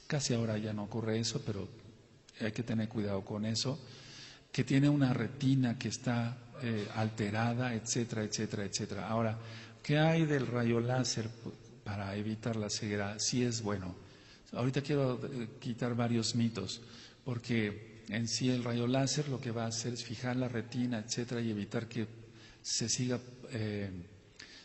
Casi ahora ya no ocurre eso, pero hay que tener cuidado con eso. Que tiene una retina que está alterada, etcétera, etcétera, etcétera. Ahora, ¿qué hay del rayo láser para evitar la ceguera? Sí es bueno. Ahorita quiero quitar varios mitos, porque en sí el rayo láser lo que va a hacer es fijar la retina, etcétera, y evitar que se siga,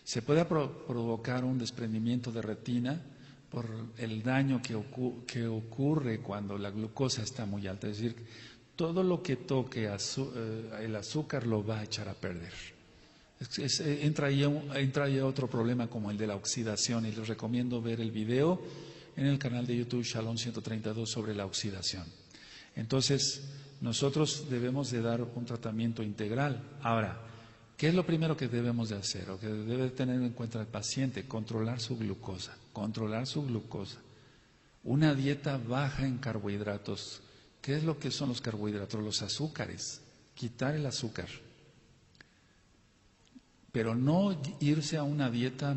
se pueda provocar un desprendimiento de retina por el daño que ocurre cuando la glucosa está muy alta. Es decir, todo lo que toque el azúcar lo va a echar a perder. Entra ahí otro problema como el de la oxidación, y les recomiendo ver el video en el canal de YouTube Shalom 132 sobre la oxidación. Entonces, nosotros debemos de dar un tratamiento integral. Ahora, ¿qué es lo primero que debemos de hacer o que debe tener en cuenta el paciente? Controlar su glucosa, Una dieta baja en carbohidratos. ¿Qué es lo que son los carbohidratos? Los azúcares, quitar el azúcar. Pero no irse a una dieta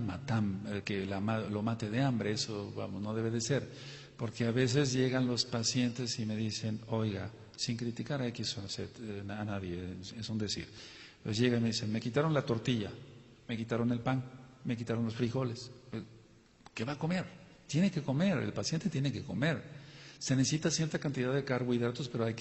que lo mate de hambre, eso no debe de ser. Porque a veces llegan los pacientes y me dicen, oiga, sin criticar a X o Z, a nadie, es un decir. Pues llegan y me dicen, me quitaron la tortilla, me quitaron el pan, me quitaron los frijoles. ¿Qué va a comer? Tiene que comer, el paciente tiene que comer. Se necesita cierta cantidad de carbohidratos, pero hay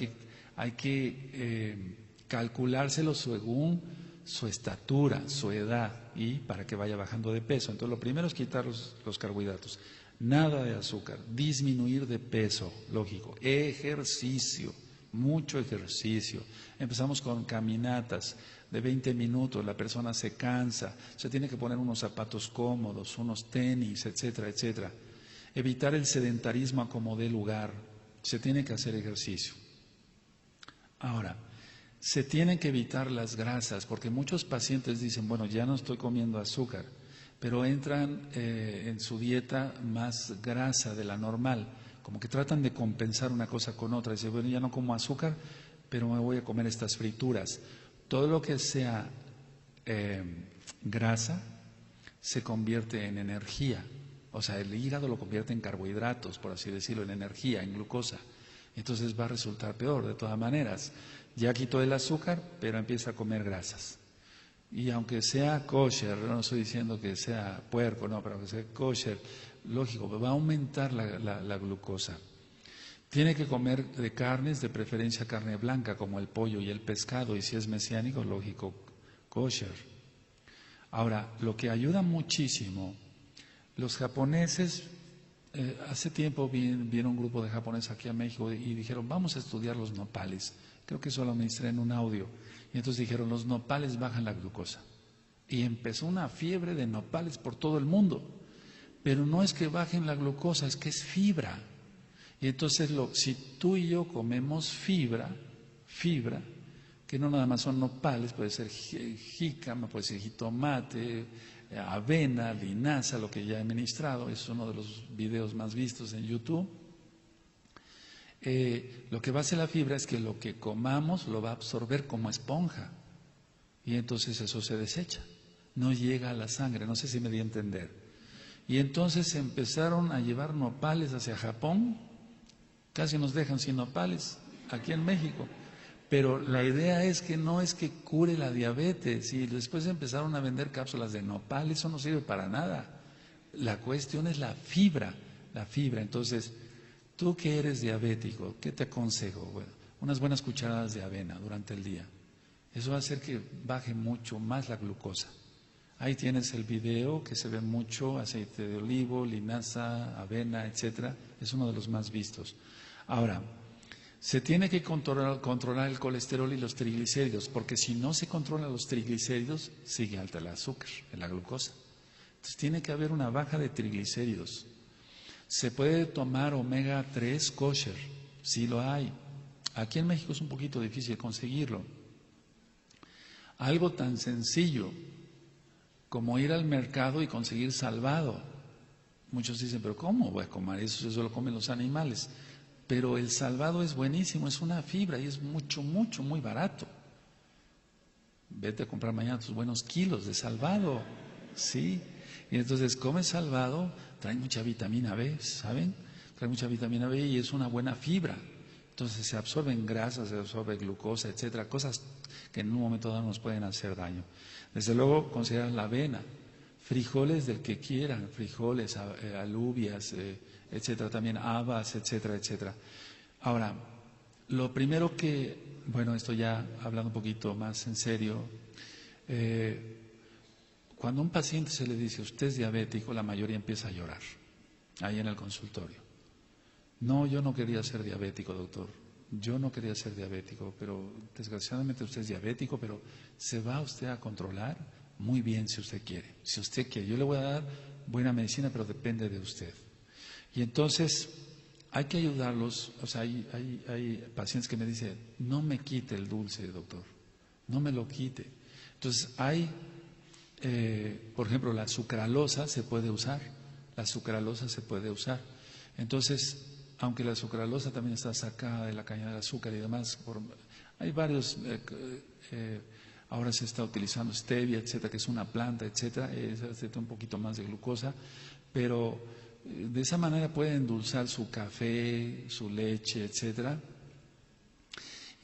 que calculárselo según su estatura, su edad y para que vaya bajando de peso. Entonces lo primero es quitar los carbohidratos. Nada de azúcar, disminuir de peso, lógico. Ejercicio, mucho ejercicio. Empezamos con caminatas de 20 minutos, la persona se cansa, se tiene que poner unos zapatos cómodos, unos tenis, etcétera, etcétera. Evitar el sedentarismo a como dé lugar, se tiene que hacer ejercicio. Ahora, se tienen que evitar las grasas, porque muchos pacientes dicen, bueno, ya no estoy comiendo azúcar, pero entran en su dieta más grasa de la normal, como que tratan de compensar una cosa con otra. Dicen, bueno, ya no como azúcar, pero me voy a comer estas frituras. Todo lo que sea grasa se convierte en energía. O sea, el hígado lo convierte en carbohidratos, por así decirlo, en energía, en glucosa. Entonces va a resultar peor, de todas maneras. Ya quitó el azúcar, pero empieza a comer grasas. Y aunque sea kosher, no estoy diciendo que sea puerco, no, pero que sea kosher, lógico, va a aumentar la glucosa. Tiene que comer de carnes, de preferencia carne blanca, como el pollo y el pescado, y si es mesiánico, lógico, kosher. Ahora, lo que ayuda muchísimo, los japoneses, hace tiempo vino un grupo de japoneses aquí a México y dijeron, vamos a estudiar los nopales. Creo que eso lo ministré en un audio. Y entonces dijeron, los nopales bajan la glucosa. Y empezó una fiebre de nopales por todo el mundo. Pero no es que bajen la glucosa, es que es fibra. Y entonces, si tú y yo comemos fibra, que no nada más son nopales, puede ser jícama, puede ser jitomate, avena, linaza, lo que ya he ministrado, es uno de los videos más vistos en YouTube. Lo que va a hacer la fibra es que lo que comamos lo va a absorber como esponja y entonces eso se desecha, no llega a la sangre, no sé si me di a entender. Y entonces empezaron a llevar nopales hacia Japón, casi nos dejan sin nopales aquí en México, pero la idea es que no es que cure la diabetes y después empezaron a vender cápsulas de nopal, eso no sirve para nada. La cuestión es la fibra, entonces... Tú que eres diabético, ¿qué te aconsejo? Bueno, unas buenas cucharadas de avena durante el día. Eso va a hacer que baje mucho más la glucosa. Ahí tienes el video que se ve mucho, aceite de olivo, linaza, avena, etcétera. Es uno de los más vistos. Ahora, se tiene que controlar el colesterol y los triglicéridos, porque si no se controlan los triglicéridos, sigue alta el azúcar, la glucosa. Entonces tiene que haber una baja de triglicéridos. Se puede tomar omega 3 kosher, sí lo hay. Aquí en México es un poquito difícil conseguirlo. Algo tan sencillo como ir al mercado y conseguir salvado. Muchos dicen, pero ¿cómo voy a comer eso? Eso lo comen los animales. Pero el salvado es buenísimo, es una fibra y es muy barato. Vete a comprar mañana tus buenos kilos de salvado, ¿sí? Y entonces comes salvado, trae mucha vitamina B, ¿saben? Trae mucha vitamina B y es una buena fibra. Entonces se absorben grasas, se absorbe glucosa, etcétera, cosas que en un momento dado nos pueden hacer daño. Desde luego considerar la avena, frijoles del que quieran, frijoles, alubias, etcétera, también habas, etcétera, etcétera. Ahora, lo primero que, bueno, esto ya hablando un poquito más en serio, cuando a un paciente se le dice, usted es diabético, la mayoría empieza a llorar, ahí en el consultorio. No, yo no quería ser diabético, doctor. Yo no quería ser diabético, pero desgraciadamente usted es diabético, pero se va usted a controlar muy bien si usted quiere. Si usted quiere, yo le voy a dar buena medicina, pero depende de usted. Y entonces hay que ayudarlos. O sea, hay pacientes que me dicen, no me quite el dulce, doctor, no me lo quite. Entonces hay... por ejemplo, la sucralosa se puede usar, Entonces, aunque la sucralosa también está sacada de la caña del azúcar y demás, hay varios, ahora se está utilizando stevia, etcétera, que es una planta, etcétera, un poquito más de glucosa, pero de esa manera puede endulzar su café, su leche, etcétera.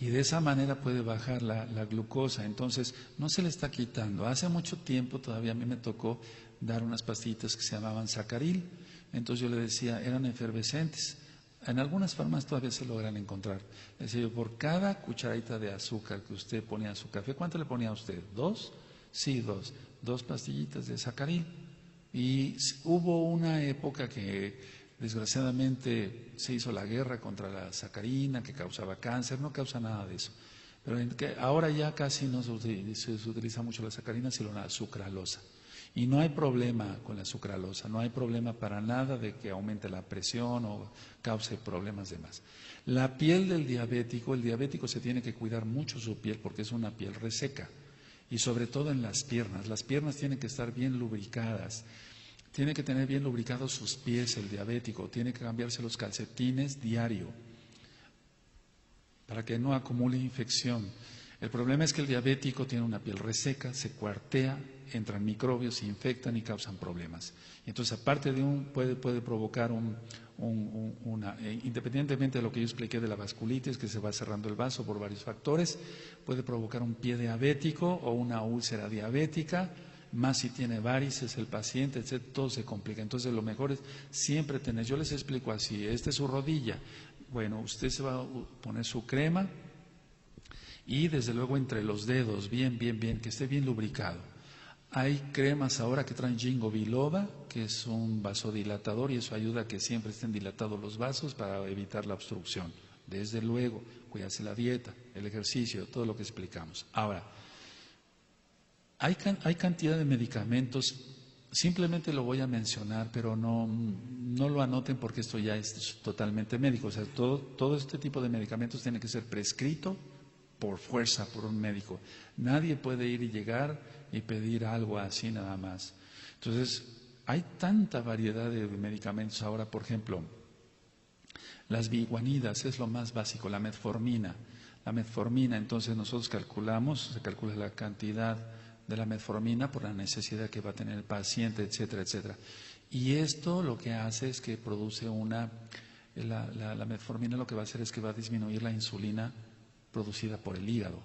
Y de esa manera puede bajar la glucosa, entonces no se le está quitando. Hace mucho tiempo todavía a mí me tocó dar unas pastillitas que se llamaban sacaril, entonces yo le decía, eran efervescentes. En algunas farmacias todavía se logran encontrar. Le decía yo, por cada cucharadita de azúcar que usted ponía a su café, ¿cuánto le ponía a usted? ¿2? Sí, 2. 2 pastillitas de sacaril. Y hubo una época que... desgraciadamente se hizo la guerra contra la sacarina que causaba cáncer, no causa nada de eso. Pero ahora ya casi no se utiliza mucho la sacarina, sino la sucralosa. Y no hay problema con la sucralosa, no hay problema para nada de que aumente la presión o cause problemas de más. La piel del diabético, el diabético se tiene que cuidar mucho su piel porque es una piel reseca. Y sobre todo en las piernas tienen que estar bien lubricadas. Tiene que tener bien lubricados sus pies el diabético, tiene que cambiarse los calcetines diario para que no acumule infección. El problema es que el diabético tiene una piel reseca, se cuartea entran microbios, infectan y causan problemas. Entonces, aparte de puede provocar independientemente de lo que yo expliqué de la vasculitis, que se va cerrando el vaso por varios factores, puede provocar un pie diabético o una úlcera diabética, más si tiene varices el paciente, etc., todo se complica. Entonces, lo mejor es siempre tener, yo les explico así, esta es su rodilla, bueno, usted se va a poner su crema y desde luego entre los dedos, bien, que esté bien lubricado. Hay cremas ahora que traen ginkgo biloba, que es un vasodilatador y eso ayuda a que siempre estén dilatados los vasos para evitar la obstrucción. Desde luego, cuídase la dieta, el ejercicio, todo lo que explicamos. Ahora, hay cantidad de medicamentos, simplemente lo voy a mencionar, pero no lo anoten porque esto ya es totalmente médico. O sea, todo este tipo de medicamentos tiene que ser prescrito por fuerza, por un médico. Nadie puede ir y llegar y pedir algo así nada más. Entonces, hay tanta variedad de medicamentos ahora, por ejemplo, las biguanidas es lo más básico, la metformina. La metformina, entonces nosotros se calcula la cantidad de la metformina por la necesidad que va a tener el paciente, etcétera, etcétera. Y esto lo que hace es que produce la metformina lo que va a hacer es que va a disminuir la insulina producida por el hígado,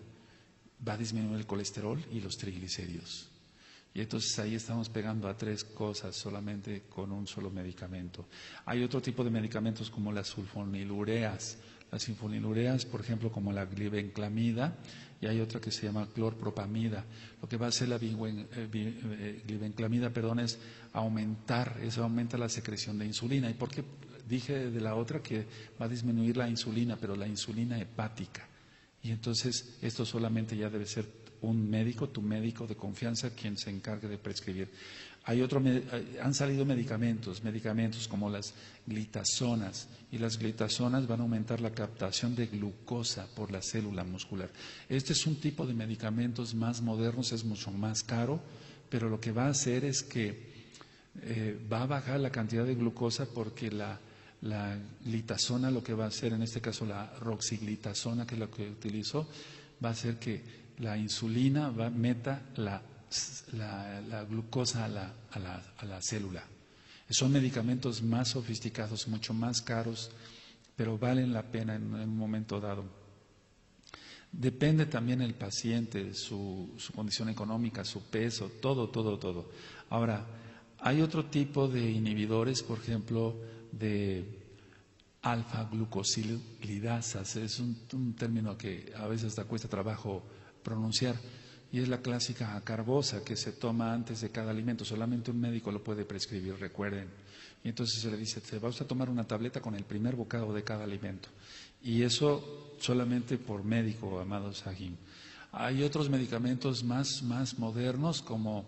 va a disminuir el colesterol y los triglicéridos. Y entonces ahí estamos pegando a tres cosas solamente con un solo medicamento. Hay otro tipo de medicamentos como las sulfonilureas. Las sulfonilureas, por ejemplo, como la glibenclamida, y hay otra que se llama clorpropamida. Lo que va a hacer la glibenclamida, es aumentar, eso aumenta la secreción de insulina. ¿Y por qué dije de la otra que va a disminuir la insulina, pero la insulina hepática? Y entonces esto solamente ya debe ser un médico, tu médico de confianza, quien se encargue de prescribir. Han salido medicamentos como las glitazonas, y las glitazonas van a aumentar la captación de glucosa por la célula muscular. Este es un tipo de medicamentos más modernos, es mucho más caro, pero lo que va a hacer es que va a bajar la cantidad de glucosa porque la glitazona lo que va a hacer, en este caso la roxiglitazona, que es lo que utilizo, va a hacer que la insulina meta la glucosa a la célula. Son medicamentos más sofisticados, mucho más caros, pero valen la pena en un momento dado. Depende también el paciente, su condición económica, su peso, todo. Ahora, hay otro tipo de inhibidores, por ejemplo, de alfa-glucosilidasas. Es un término que a veces hasta cuesta trabajo pronunciar, y es la clásica acarbosa que se toma antes de cada alimento. Solamente un médico lo puede prescribir, recuerden. Y entonces se le dice, te vas a tomar una tableta con el primer bocado de cada alimento. Y eso solamente por médico, amado Sahim. Hay otros medicamentos más modernos como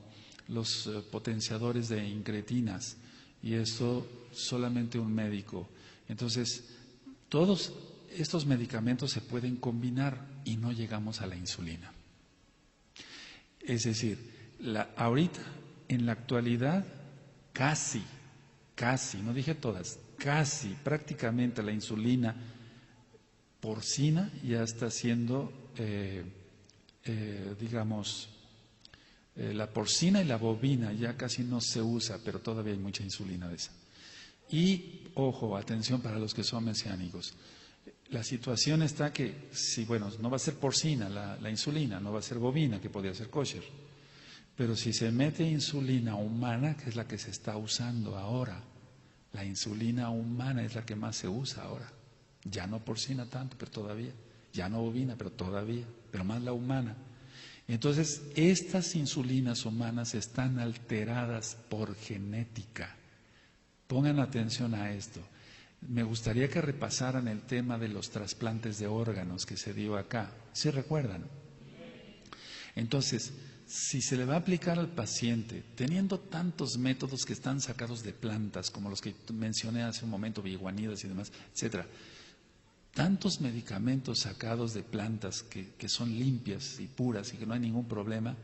los potenciadores de incretinas, y esto solamente un médico. Entonces, todos estos medicamentos se pueden combinar y no llegamos a la insulina. Es decir, ahorita, en la actualidad, casi, no dije todas, casi, prácticamente la insulina porcina ya está siendo, la porcina y la bovina ya casi no se usa, pero todavía hay mucha insulina de esa. Y, ojo, atención para los que son mesiánicos. La situación está que, no va a ser porcina la insulina, no va a ser bovina, que podría ser kosher. Pero si se mete insulina humana, que es la que se está usando ahora, la insulina humana es la que más se usa ahora. Ya no porcina tanto, pero todavía. Ya no bovina, pero todavía. Pero más la humana. Entonces, estas insulinas humanas están alteradas por genética. Pongan atención a esto. Me gustaría que repasaran el tema de los trasplantes de órganos que se dio acá. ¿Sí recuerdan? Entonces, si se le va a aplicar al paciente, teniendo tantos métodos que están sacados de plantas, como los que mencioné hace un momento, biguanidas y demás, etcétera, tantos medicamentos sacados de plantas que son limpias y puras y que no hay ningún problema,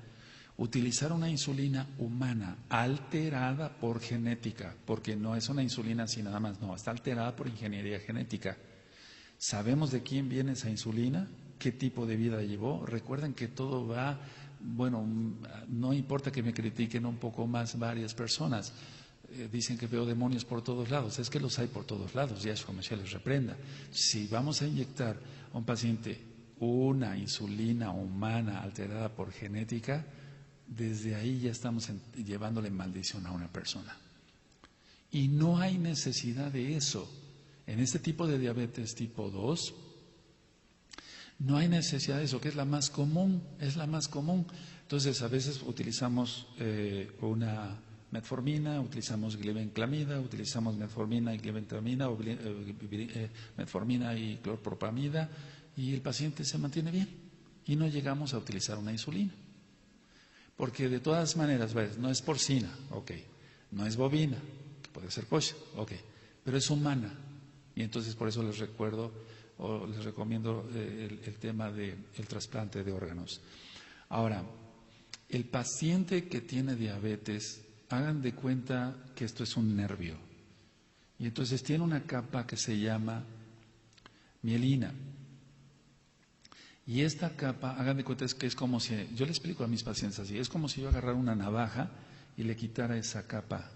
utilizar una insulina humana alterada por genética, porque no es una insulina así nada más, no, está alterada por ingeniería genética. ¿Sabemos de quién viene esa insulina? ¿Qué tipo de vida llevó? Recuerden que todo va bueno, no importa que me critiquen un poco más varias personas. Dicen que veo demonios por todos lados. Es que los hay por todos lados, ya es como se les reprenda. Si vamos a inyectar a un paciente una insulina humana alterada por genética, desde ahí ya estamos llevándole maldición a una persona. Y no hay necesidad de eso. En este tipo de diabetes tipo 2, no hay necesidad de eso, que es la más común, es la más común. Entonces, a veces utilizamos una metformina, utilizamos glibenclamida, utilizamos metformina y glibenclamida, o metformina y clorpropamida, y el paciente se mantiene bien. Y no llegamos a utilizar una insulina. Porque de todas maneras, no es porcina, ok, no es bovina, que puede ser kosher, ok, pero es humana. Y entonces por eso les recuerdo o les recomiendo el tema del trasplante de órganos. Ahora, el paciente que tiene diabetes, hagan de cuenta que esto es un nervio. Y entonces tiene una capa que se llama mielina. Y esta capa, hagan de cuenta que es como si, yo le explico a mis pacientes así, es como si yo agarrara una navaja y le quitara esa capa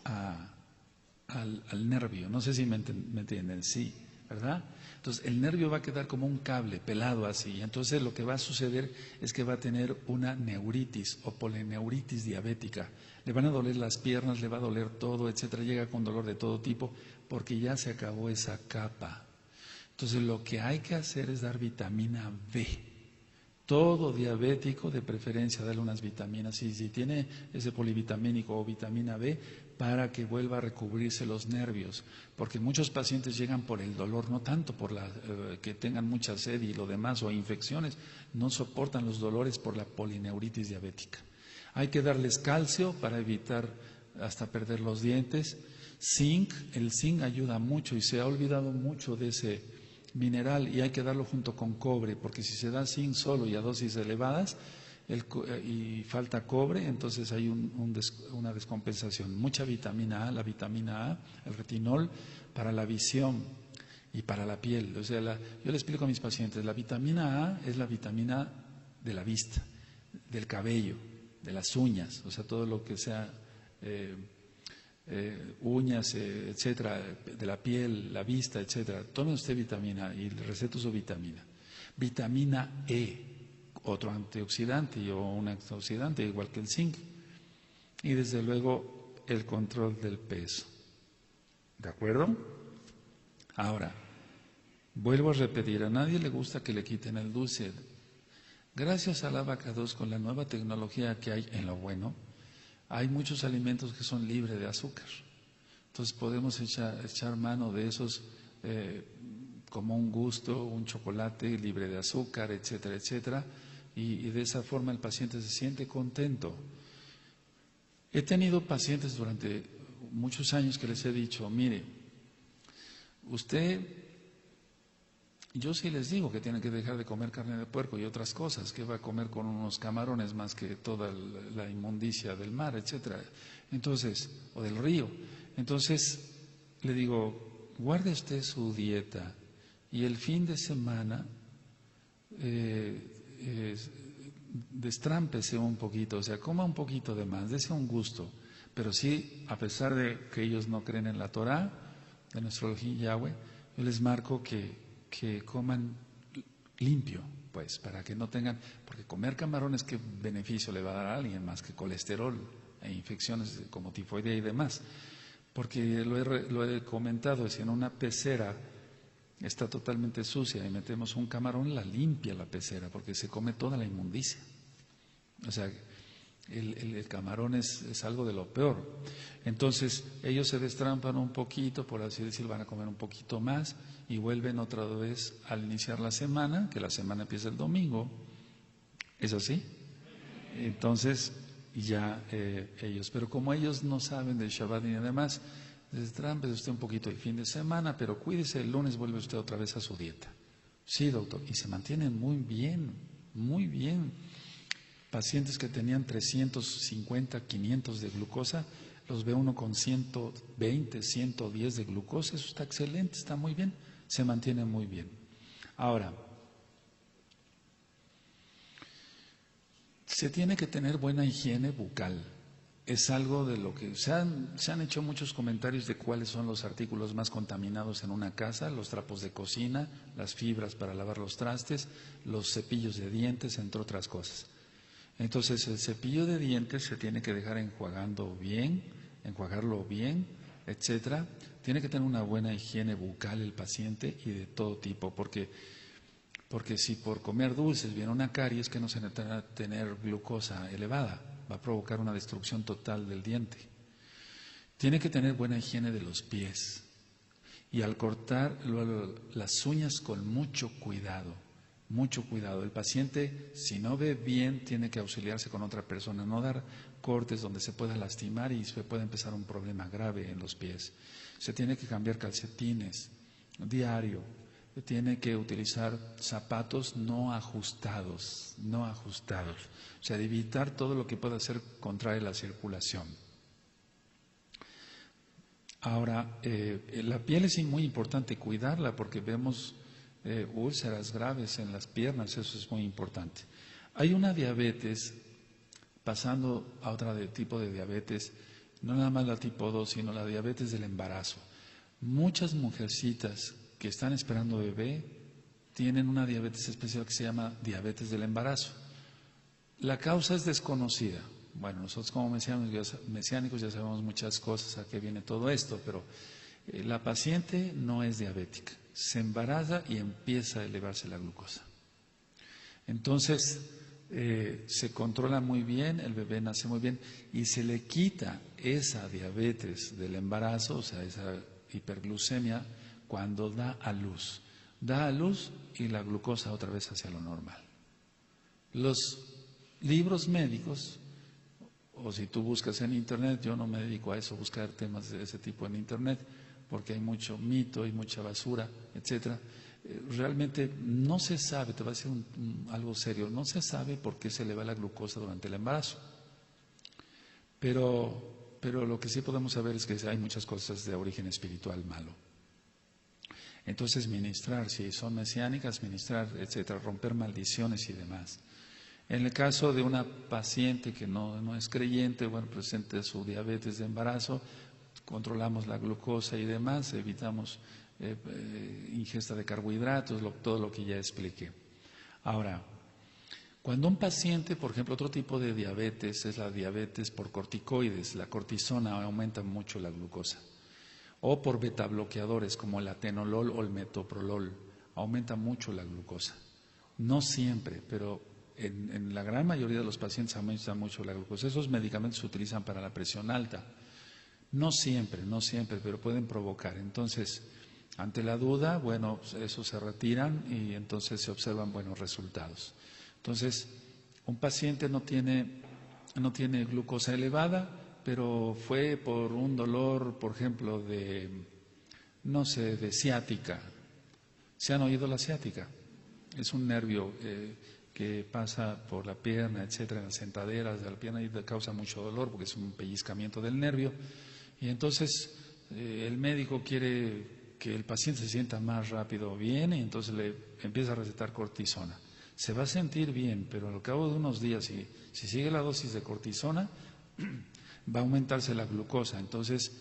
al nervio. No sé si me entienden, sí, ¿verdad? Entonces el nervio va a quedar como un cable pelado así. Entonces lo que va a suceder es que va a tener una neuritis o polineuritis diabética. Le van a doler las piernas, le va a doler todo, etcétera. Llega con dolor de todo tipo porque ya se acabó esa capa. Entonces lo que hay que hacer es dar vitamina B. Todo diabético, de preferencia, darle unas vitaminas, y si tiene ese polivitamínico o vitamina B, para que vuelva a recubrirse los nervios, porque muchos pacientes llegan por el dolor, no tanto por que tengan mucha sed y lo demás, o infecciones, no soportan los dolores por la polineuritis diabética. Hay que darles calcio para evitar hasta perder los dientes. Zinc, el zinc ayuda mucho y se ha olvidado mucho de ese mineral, y hay que darlo junto con cobre, porque si se da zinc solo y a dosis elevadas y falta cobre, entonces hay una descompensación. Mucha vitamina A, la vitamina A, el retinol, para la visión y para la piel. O sea, yo le explico a mis pacientes, la vitamina A es la vitamina de la vista, del cabello, de las uñas, o sea, todo lo que sea uñas, etcétera, de la piel, la vista, etcétera. Tome usted vitamina y le receto su vitamina. Vitamina E, otro antioxidante o un antioxidante igual que el zinc. Y desde luego el control del peso. ¿De acuerdo? Ahora, vuelvo a repetir, a nadie le gusta que le quiten el dulce. Gracias a la Vaca 2, con la nueva tecnología que hay en lo bueno, hay muchos alimentos que son libres de azúcar. Entonces podemos echar mano de esos como un gusto, un chocolate libre de azúcar, etcétera, etcétera. Y de esa forma el paciente se siente contento. He tenido pacientes durante muchos años que les he dicho, mire, yo sí les digo que tienen que dejar de comer carne de puerco y otras cosas, que va a comer con unos camarones más que toda la inmundicia del mar, etcétera. Entonces, o del río. Entonces, le digo, guarde usted su dieta y el fin de semana destrámpese un poquito, o sea, coma un poquito de más, dese un gusto. Pero sí, a pesar de que ellos no creen en la Torá, de nuestro Elohim Yahweh, yo les marco que coman limpio, pues, para que no tengan, porque comer camarones, ¿qué beneficio le va a dar a alguien más que colesterol e infecciones como tifoidea y demás? Porque lo he comentado, si en una pecera está totalmente sucia y metemos un camarón, la limpia la pecera, porque se come toda la inmundicia. O sea, el camarón es algo de lo peor. Entonces, ellos se destrampan un poquito, por así decir, van a comer un poquito más y vuelven otra vez al iniciar la semana, que la semana empieza el domingo. ¿Es así? Entonces, ya ellos, pero como ellos no saben del Shabbat ni además, destrámpese usted un poquito el fin de semana, pero cuídese, el lunes vuelve usted otra vez a su dieta. Sí, doctor, y se mantienen muy bien, muy bien. Pacientes que tenían 350, 500 de glucosa, los ve uno con 120, 110 de glucosa, eso está excelente, está muy bien, se mantiene muy bien. Ahora, Se tiene que tener buena higiene bucal. Es algo de lo que se han hecho muchos comentarios de cuáles son los artículos más contaminados en una casa: los trapos de cocina, las fibras para lavar los trastes, los cepillos de dientes, entre otras cosas. Entonces el cepillo de dientes se tiene que dejar enjuagarlo bien, etcétera. Tiene que tener una buena higiene bucal el paciente, y de todo tipo, porque si por comer dulces viene una caries, que no se necesita tener glucosa elevada, va a provocar una destrucción total del diente. Tiene que tener buena higiene de los pies, y al cortar las uñas con mucho cuidado. Mucho cuidado. El paciente, si no ve bien, tiene que auxiliarse con otra persona, no dar cortes donde se pueda lastimar y se puede empezar un problema grave en los pies. Se tiene que cambiar calcetines diario. Tiene que utilizar zapatos no ajustados. O sea, de evitar todo lo que pueda hacer contraer la circulación. Ahora, la piel es muy importante cuidarla, porque vemos úlceras graves en las piernas, eso es muy importante. Hay una diabetes, pasando a otro tipo de diabetes, no nada más la tipo 2, sino la diabetes del embarazo. Muchas mujercitas que están esperando bebé tienen una diabetes especial que se llama diabetes del embarazo. La causa es desconocida. Bueno, nosotros como mesiánicos ya sabemos muchas cosas, a qué viene todo esto, pero la paciente no es diabética, se embaraza y empieza a elevarse la glucosa. Entonces, se controla muy bien, el bebé nace muy bien y se le quita esa diabetes del embarazo, o sea, esa hiperglucemia, cuando da a luz. Da a luz y la glucosa otra vez hacia lo normal. Los libros médicos, o si tú buscas en Internet, yo no me dedico a eso, buscar temas de ese tipo en Internet, porque hay mucho mito y mucha basura, etcétera. Realmente no se sabe, te voy a decir algo serio, no se sabe por qué se eleva la glucosa durante el embarazo. Pero lo que sí podemos saber es que hay muchas cosas de origen espiritual malo. Entonces, ministrar, si son mesiánicas, ministrar, etcétera, romper maldiciones y demás. En el caso de una paciente que no es creyente, bueno, presente su diabetes de embarazo, controlamos la glucosa y demás, evitamos ingesta de carbohidratos, todo lo que ya expliqué. Ahora, cuando un paciente, por ejemplo, otro tipo de diabetes es la diabetes por corticoides, la cortisona aumenta mucho la glucosa, o por betabloqueadores como el atenolol o el metoprolol, aumenta mucho la glucosa. No siempre, pero en la gran mayoría de los pacientes aumenta mucho la glucosa. Esos medicamentos se utilizan para la presión alta. No siempre, pero pueden provocar. Entonces, ante la duda, bueno, esos se retiran y entonces se observan buenos resultados. Entonces, un paciente no tiene glucosa elevada, pero fue por un dolor, por ejemplo, de ciática. ¿Se han oído la ciática? Es un nervio que pasa por la pierna, etcétera, en las sentaderas de la pierna, y causa mucho dolor porque es un pellizcamiento del nervio. Y entonces el médico quiere que el paciente se sienta más rápido bien, y entonces le empieza a recetar cortisona. Se va a sentir bien, pero al cabo de unos días, si sigue la dosis de cortisona, va a aumentarse la glucosa. Entonces,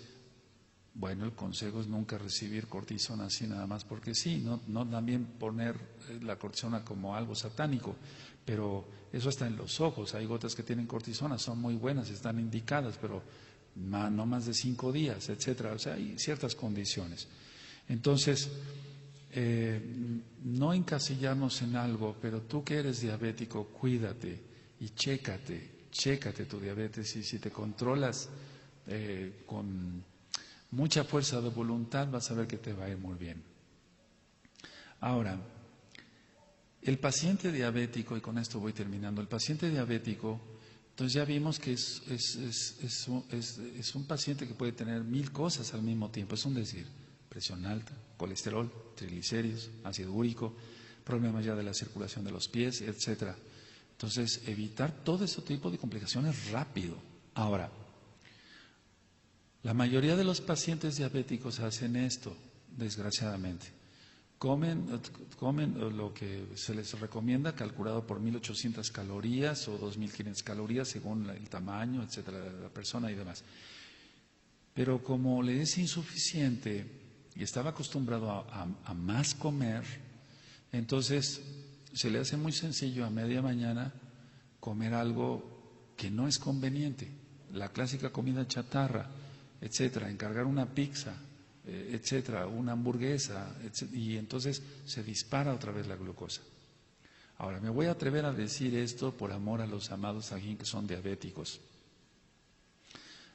bueno, el consejo es nunca recibir cortisona así nada más porque sí, no también poner la cortisona como algo satánico, pero eso está en los ojos. Hay gotas que tienen cortisona, son muy buenas, están indicadas, pero no más de 5 días, etcétera. O sea, hay ciertas condiciones. Entonces, no encasillarnos en algo, pero tú que eres diabético, cuídate y chécate tu diabetes, y si te controlas con mucha fuerza de voluntad, vas a ver que te va a ir muy bien. Ahora, el paciente diabético, y con esto voy terminando, el paciente diabético, entonces ya vimos que es un paciente que puede tener 1000 cosas al mismo tiempo, es un decir, presión alta, colesterol, triglicéridos, ácido úrico, problemas ya de la circulación de los pies, etcétera. Entonces, evitar todo ese tipo de complicaciones rápido. Ahora, la mayoría de los pacientes diabéticos hacen esto, desgraciadamente. comen lo que se les recomienda, calculado por 1.800 calorías o 2.500 calorías según el tamaño, etcétera, de la persona y demás. Pero como le es insuficiente y estaba acostumbrado a más comer, entonces se le hace muy sencillo a media mañana comer algo que no es conveniente, la clásica comida chatarra, etcétera, encargar una pizza, etcétera, una hamburguesa, etcétera, y entonces se dispara otra vez la glucosa. Ahora, me voy a atrever a decir esto por amor a los amados Sahin que son diabéticos.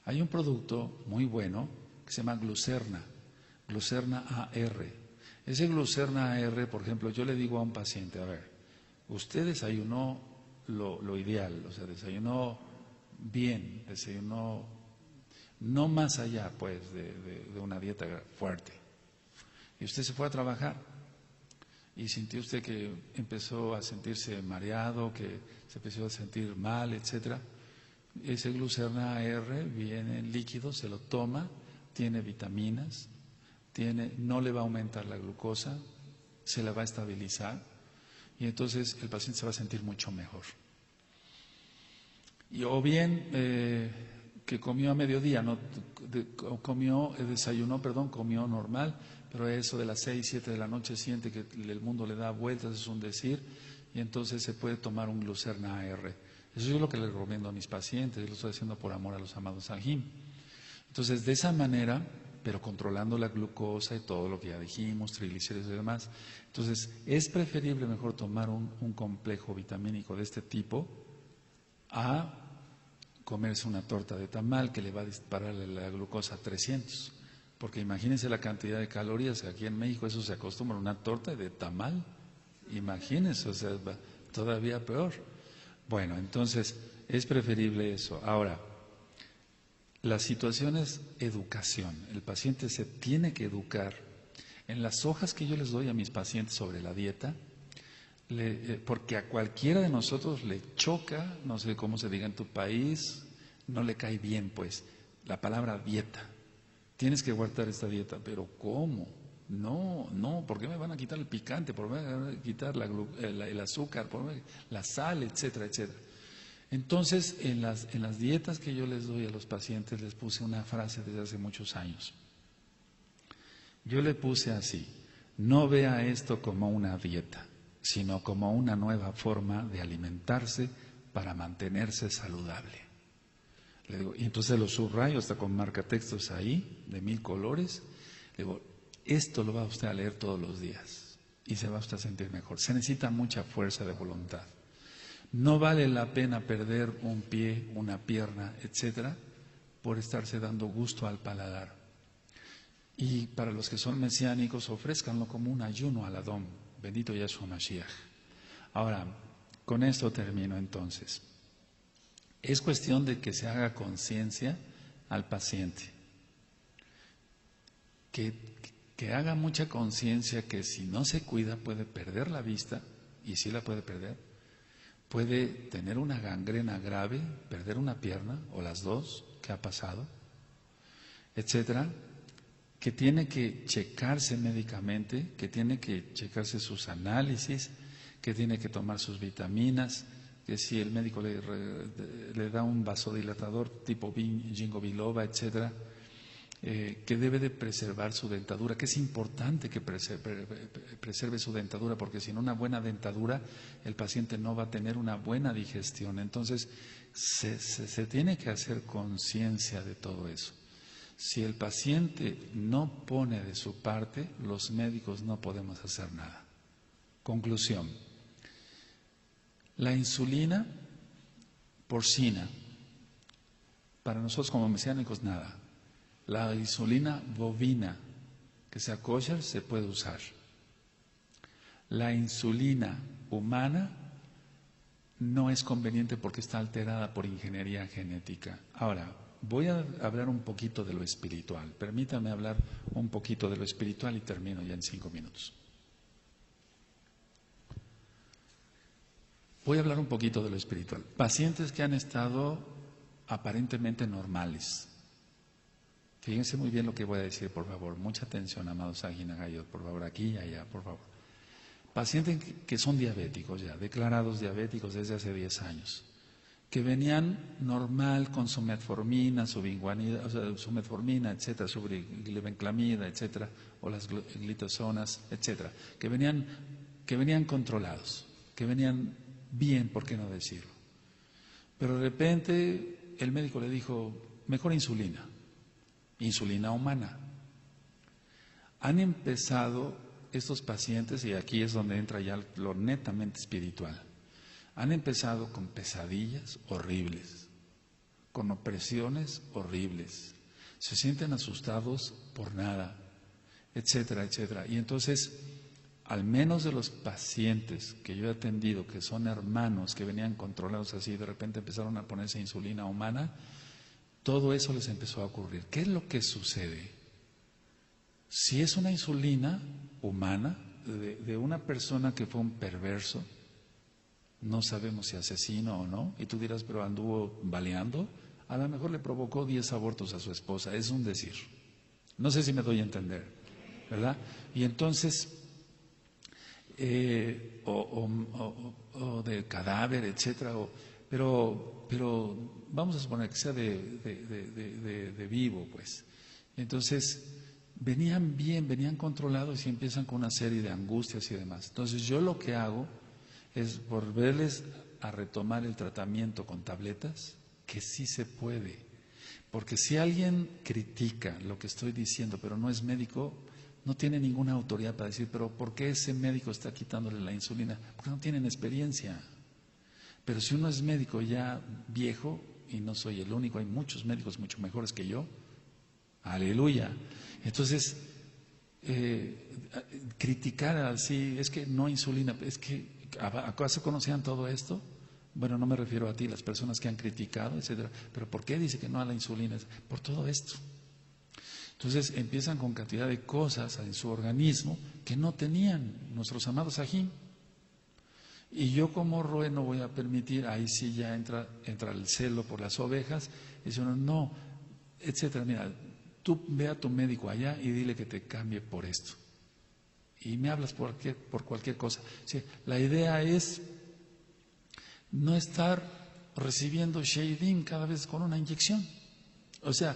Hay un producto muy bueno que se llama Glucerna, Glucerna AR. Ese Glucerna AR, por ejemplo, yo le digo a un paciente, a ver, usted desayunó lo ideal, o sea, desayunó bien, desayunó no más allá, pues, de una dieta fuerte. Y usted se fue a trabajar y sintió usted que empezó a sentirse mareado, que se empezó a sentir mal, etcétera. Ese Glucerna AR viene en líquido, se lo toma, tiene vitaminas, no le va a aumentar la glucosa, se la va a estabilizar y entonces el paciente se va a sentir mucho mejor. O bien que comió a mediodía, comió normal, pero eso de las 6, 7 de la noche siente que el mundo le da vueltas, es un decir, y entonces se puede tomar un Glucerna AR. Eso es lo que le recomiendo a mis pacientes, yo lo estoy haciendo por amor a los amados Sahim. Entonces, de esa manera, pero controlando la glucosa y todo lo que ya dijimos, triglicéridos y demás, entonces es preferible mejor tomar un complejo vitamínico de este tipo a comerse una torta de tamal que le va a disparar la glucosa a 300. Porque imagínense la cantidad de calorías, aquí en México eso se acostumbra, una torta de tamal, imagínense, o sea, todavía peor. Bueno, entonces es preferible eso. Ahora, la situación es educación. El paciente se tiene que educar. En las hojas que yo les doy a mis pacientes sobre la dieta, porque a cualquiera de nosotros le choca, no sé cómo se diga en tu país, no le cae bien, pues, la palabra dieta. Tienes que guardar esta dieta, pero ¿cómo? No, ¿por qué me van a quitar el picante? ¿Por qué me van a quitar el azúcar? ¿Por qué la sal, etcétera, etcétera? Entonces, en las dietas que yo les doy a los pacientes, les puse una frase desde hace muchos años. Yo le puse así: no vea esto como una dieta, sino como una nueva forma de alimentarse para mantenerse saludable. Le digo, y entonces lo subrayo hasta con marcatextos ahí, de 1000 colores. Le digo, esto lo va usted a leer todos los días y se va usted a sentir mejor. Se necesita mucha fuerza de voluntad. No vale la pena perder un pie, una pierna, etcétera, por estarse dando gusto al paladar. Y para los que son mesiánicos, ofrézcanlo como un ayuno al Adón. Bendito Yahshua Mashiach. Ahora, con esto termino entonces. Es cuestión de que se haga conciencia al paciente. Que haga mucha conciencia que si no se cuida puede perder la vista, y sí la puede perder. Puede tener una gangrena grave, perder una pierna o las dos, que ha pasado, etcétera. Que tiene que checarse médicamente, que tiene que checarse sus análisis, que tiene que tomar sus vitaminas, que si el médico le da un vasodilatador tipo ginkgo biloba, etcétera, que debe de preservar su dentadura, que es importante que preserve su dentadura, porque sin una buena dentadura el paciente no va a tener una buena digestión. Entonces se tiene que hacer conciencia de todo eso. Si el paciente no pone de su parte, los médicos no podemos hacer nada. Conclusión: la insulina porcina, para nosotros como mesiánicos nada. La insulina bovina, que sea kosher, se puede usar. La insulina humana no es conveniente porque está alterada por ingeniería genética. Ahora, voy a hablar un poquito de lo espiritual. Permítame hablar un poquito de lo espiritual y termino ya en 5 minutos. Voy a hablar un poquito de lo espiritual. Pacientes que han estado aparentemente normales, Fíjense muy bien lo que voy a decir, por favor. Mucha atención, amados Ajinagayot, por favor, aquí y allá, por favor. Pacientes que son diabéticos ya, declarados diabéticos desde hace 10 años, que venían normal con su metformina, su vinguanida, o sea, su metformina, etcétera, su glibenclamida, etcétera, o las glitazonas, etcétera, que venían controlados, que venían bien, ¿por qué no decirlo? Pero de repente el médico le dijo, mejor insulina humana. Han empezado estos pacientes, y aquí es donde entra ya lo netamente espiritual, han empezado con pesadillas horribles, con opresiones horribles, se sienten asustados por nada, etcétera, etcétera. Y entonces, al menos de los pacientes que yo he atendido, que son hermanos, que venían controlados así, de repente empezaron a ponerse insulina humana, todo eso les empezó a ocurrir. ¿Qué es lo que sucede? Si es una insulina humana de una persona que fue un perverso, no sabemos si asesino o no, y tú dirás, pero anduvo baleando, a lo mejor le provocó 10 abortos a su esposa, es un decir. No sé si me doy a entender, ¿verdad? Y entonces, o de cadáver, etcétera, pero vamos a suponer que sea de vivo, pues. Entonces, venían bien, venían controlados y empiezan con una serie de angustias y demás. Entonces, yo lo que hago es volverles a retomar el tratamiento con tabletas, que sí se puede. Porque si alguien critica lo que estoy diciendo, pero no es médico, no tiene ninguna autoridad para decir, pero ¿por qué ese médico está quitándole la insulina? Porque no tienen experiencia. Pero si uno es médico ya viejo, y no soy el único, hay muchos médicos mucho mejores que yo, aleluya. Entonces, criticar así, es que no insulina, es que ¿acaso conocían todo esto? Bueno, no me refiero a ti, las personas que han criticado, etcétera. Pero ¿por qué dice que no a la insulina? Por todo esto. Entonces empiezan con cantidad de cosas en su organismo que no tenían nuestros amados ají. Y yo como Roe no voy a permitir, ahí sí ya entra el celo por las ovejas, y dice uno, no, etcétera. Mira, tú ve a tu médico allá y dile que te cambie por esto. Y me hablas por cualquier cosa. Sí, la idea es no estar recibiendo Sheidim cada vez con una inyección. O sea,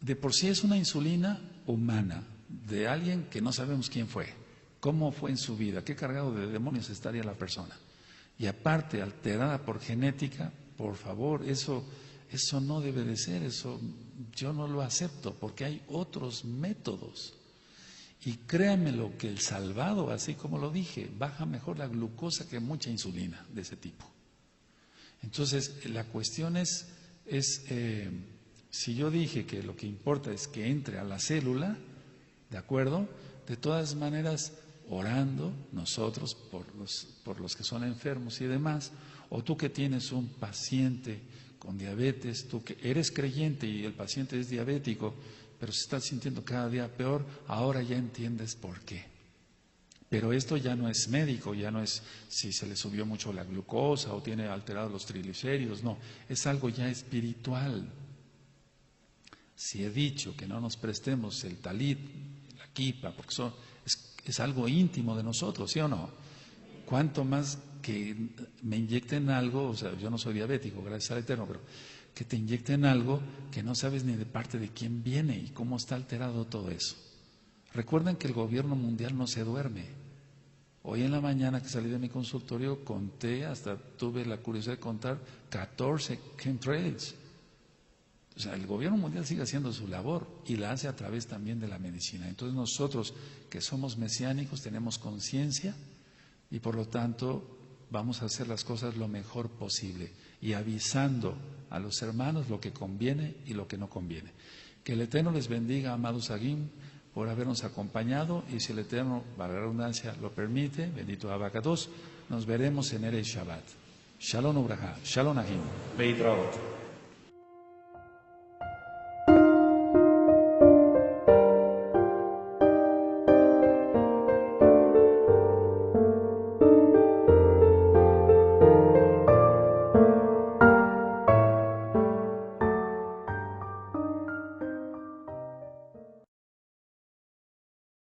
de por sí es una insulina humana, de alguien que no sabemos quién fue, cómo fue en su vida, qué cargado de demonios estaría la persona. Y aparte, alterada por genética, por favor, eso no debe de ser, eso yo no lo acepto, porque hay otros métodos. Y créanmelo que el salvado, así como lo dije, baja mejor la glucosa que mucha insulina de ese tipo. Entonces, la cuestión es si yo dije que lo que importa es que entre a la célula, ¿de acuerdo? De todas maneras, orando nosotros por los que son enfermos y demás, o tú que tienes un paciente con diabetes, tú que eres creyente y el paciente es diabético, pero se está sintiendo cada día peor, ahora ya entiendes por qué. Pero esto ya no es médico, ya no es si se le subió mucho la glucosa o tiene alterados los triglicéridos, no, es algo ya espiritual. Si he dicho que no nos prestemos el talit, la kipa, porque es algo íntimo de nosotros, ¿sí o no? Cuanto más que me inyecten algo, o sea, yo no soy diabético, gracias al Eterno, pero que te inyecten algo que no sabes ni de parte de quién viene y cómo está alterado todo eso. Recuerden que el gobierno mundial no se duerme. Hoy en la mañana que salí de mi consultorio conté, hasta tuve la curiosidad de contar 14 chemtrails. O sea, el gobierno mundial sigue haciendo su labor y la hace a través también de la medicina. Entonces nosotros que somos mesiánicos tenemos conciencia y por lo tanto vamos a hacer las cosas lo mejor posible y avisando a los hermanos lo que conviene y lo que no conviene. Que el Eterno les bendiga, amados Agim, por habernos acompañado y si el Eterno, para la redundancia, lo permite, bendito Abacados, nos veremos en Erev Shabbat. Shalom Ubraja, Shalom Agim, Beit Raot.